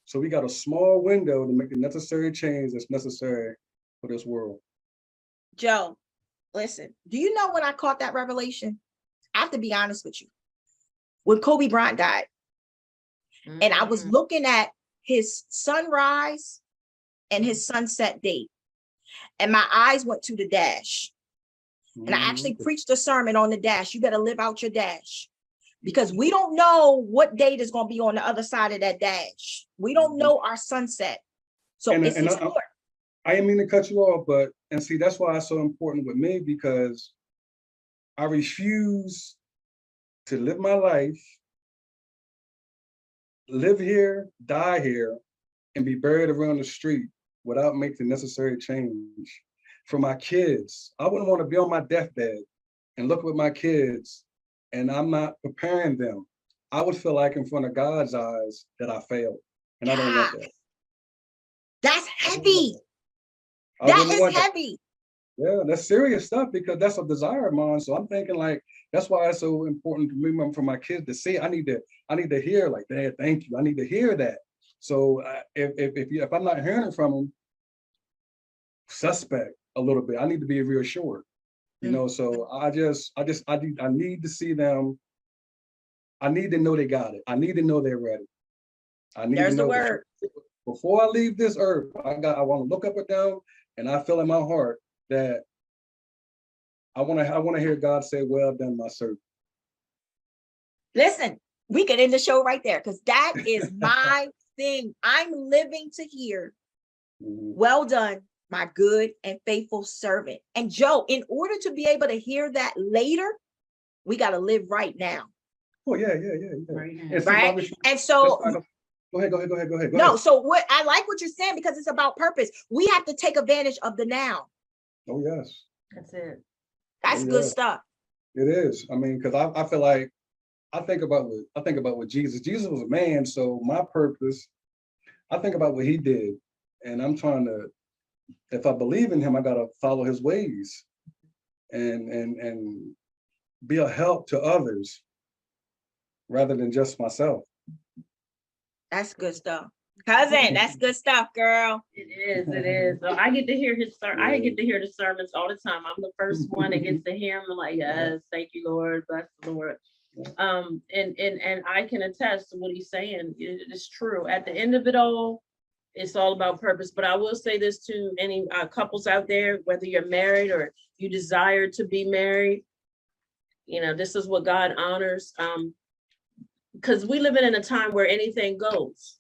So we got a small window to make the necessary change that's necessary for this world. Joe, listen, do you know when I caught that revelation? I have to be honest with you. When Kobe Bryant died, and I was looking at his sunrise and his sunset date, and my eyes went to the dash. And I actually preached a sermon on the dash. You better live out your dash, because we don't know what date is going to be on the other side of that dash. We don't know our sunset. So it's important. I didn't mean to cut you off, but, and see, that's why it's so important with me, because I refuse to live my life, live here, die here, and be buried around the street without making the necessary change for my kids. I wouldn't want to be on my deathbed and look with my kids and I'm not preparing them. I would feel like in front of God's eyes that I failed, and I don't want that. That's heavy. That is heavy. Yeah, that's serious stuff, because that's a desire of mine. So I'm thinking, like, that's why it's so important to me for my kids to see. I need to hear, like, Dad, thank you. I need to hear that. So if I'm not hearing it from them, suspect a little bit. I need to be reassured, you know. So I need to see them. I need to know they got it. I need to know they're ready. I need to know the word. Before I leave this earth, I want to look up and down, and I feel in my heart that I want to hear God say, "Well done, my servant." Listen, we could end the show right there, because that is my thing. I'm living to hear, "Well done, my good and faithful servant." And Joe, in order to be able to hear that later, we got to live right now. Oh yeah. Right. And so go ahead. No, so what I like what you're saying, because it's about purpose. We have to take advantage of the now. Oh yes. That's it. That's good stuff. It is. I mean, because I feel like I think about what Jesus. Jesus was a man, so my purpose, I think about what he did, and I'm trying to, if I believe in him, I gotta follow his ways and be a help to others rather than just myself. That's good stuff. Cousin, that's good stuff, girl. It is. So I get to hear his I get to hear the sermons all the time. I'm the first one that gets to hear him. I'm like, yes, thank you, Lord, bless the Lord. And I can attest to what he's saying. It is true. At the end of it all, it's all about purpose. But I will say this to any couples out there, whether you're married or you desire to be married, you know, this is what God honors. Because we live in a time where anything goes.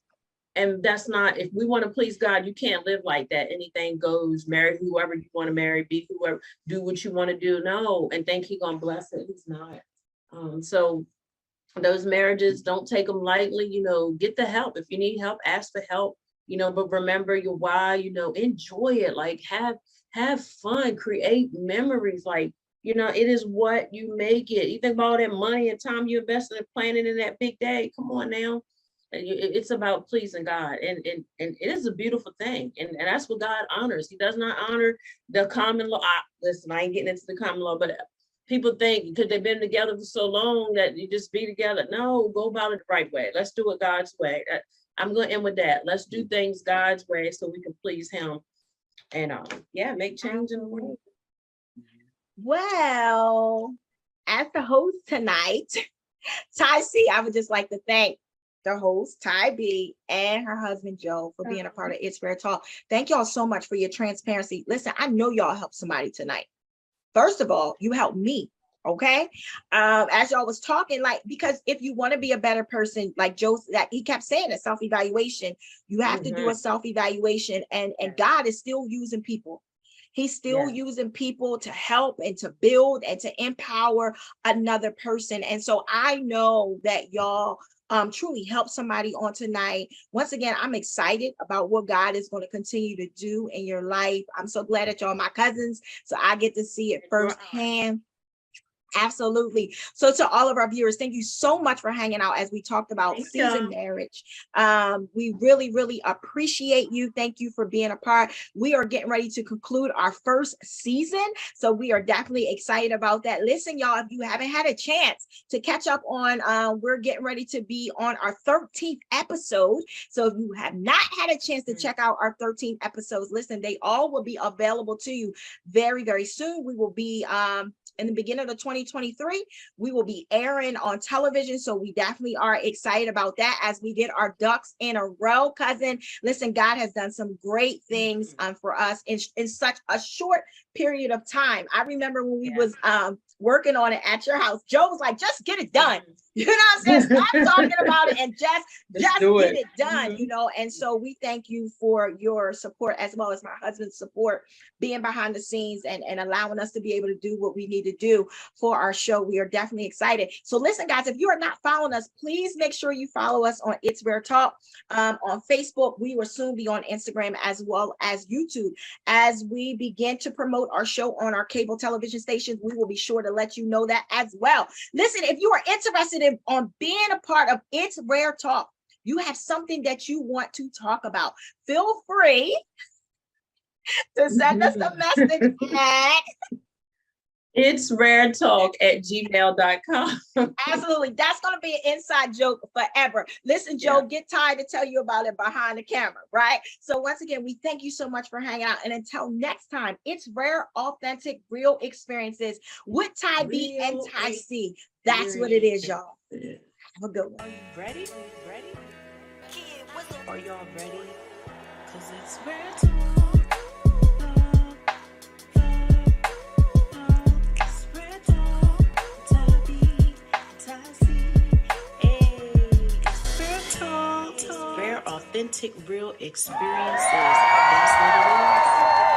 And that's not, if we want to please God, you can't live like that. Anything goes, marry whoever you want to marry, be whoever, do what you want to do. No, and think He's gonna bless it. He's not. So those marriages, don't take them lightly, get the help. If you need help, ask for help, but remember your why, enjoy it, like have fun, create memories, like, it is what you make it. You think about all that money and time you invested in planning in that big day. Come on now. It's about pleasing God, and it is a beautiful thing, and that's what God honors. He does not honor the common law. Listen, I ain't getting into the common law, but people think because they've been together for so long that you just be together. No, go about it the right way. Let's do it God's way. I'm going to end with that. Let's do things God's way so we can please Him, and make change in the world. Well, as the host tonight, Ty C, I would just like to thank the host, Ty B, and her husband, Joe, for being a part of It's Rare Talk. Thank y'all so much for your transparency. Listen, I know y'all helped somebody tonight. First of all, you helped me, okay? As y'all was talking, because if you want to be a better person, like Joe, that he kept saying, a self-evaluation, you have to do a self-evaluation, and God is still using people. He's still using people to help and to build and to empower another person. And so I know that y'all truly help somebody on tonight. Once again, I'm excited about what God is going to continue to do in your life. I'm so glad that y'all are my cousins, so I get to see it firsthand. Absolutely. So to all of our viewers, thank you so much for hanging out as we talked about seasoned marriage. We really, really appreciate you. Thank you for being a part. We are getting ready to conclude our first season, so we are definitely excited about that. Listen, y'all, if you haven't had a chance to catch up on, we're getting ready to be on our 13th episode. So if you have not had a chance to check out our 13 episodes, listen, they all will be available to you very, very soon. We will be in the beginning of 2023, we will be airing on television. So we definitely are excited about that as we get our ducks in a row, cousin. Listen, God has done some great things for us in such a short period of time. I remember when we was working on it at your house, Joe was like, just get it done. You know what I'm saying? Stop talking about it and just get it done, And so we thank you for your support, as well as my husband's support, being behind the scenes and allowing us to be able to do what we need to do for our show. We are definitely excited. So listen, guys, if you are not following us, please make sure you follow us on It's Rare Talk on Facebook. We will soon be on Instagram as well as YouTube. As we begin to promote our show on our cable television stations, we will be sure to let you know that as well. Listen, if you are interested on being a part of It's Rare Talk, you have something that you want to talk about, feel free to send us a message at itsraretalk@gmail.com. Absolutely. That's going to be an inside joke forever. Listen, Joe, get tired to tell you about it behind the camera, right? So once again, we thank you so much for hanging out. And until next time, it's rare, authentic, real experiences with Ty B and Ty C. That's what it is, y'all. Have a good one. Are you ready? Are y'all ready? Because it's rare talk. It's rare talk. Ty B, Ty C. Hey, it's rare talk. Rare, authentic, real experiences. That's what it is.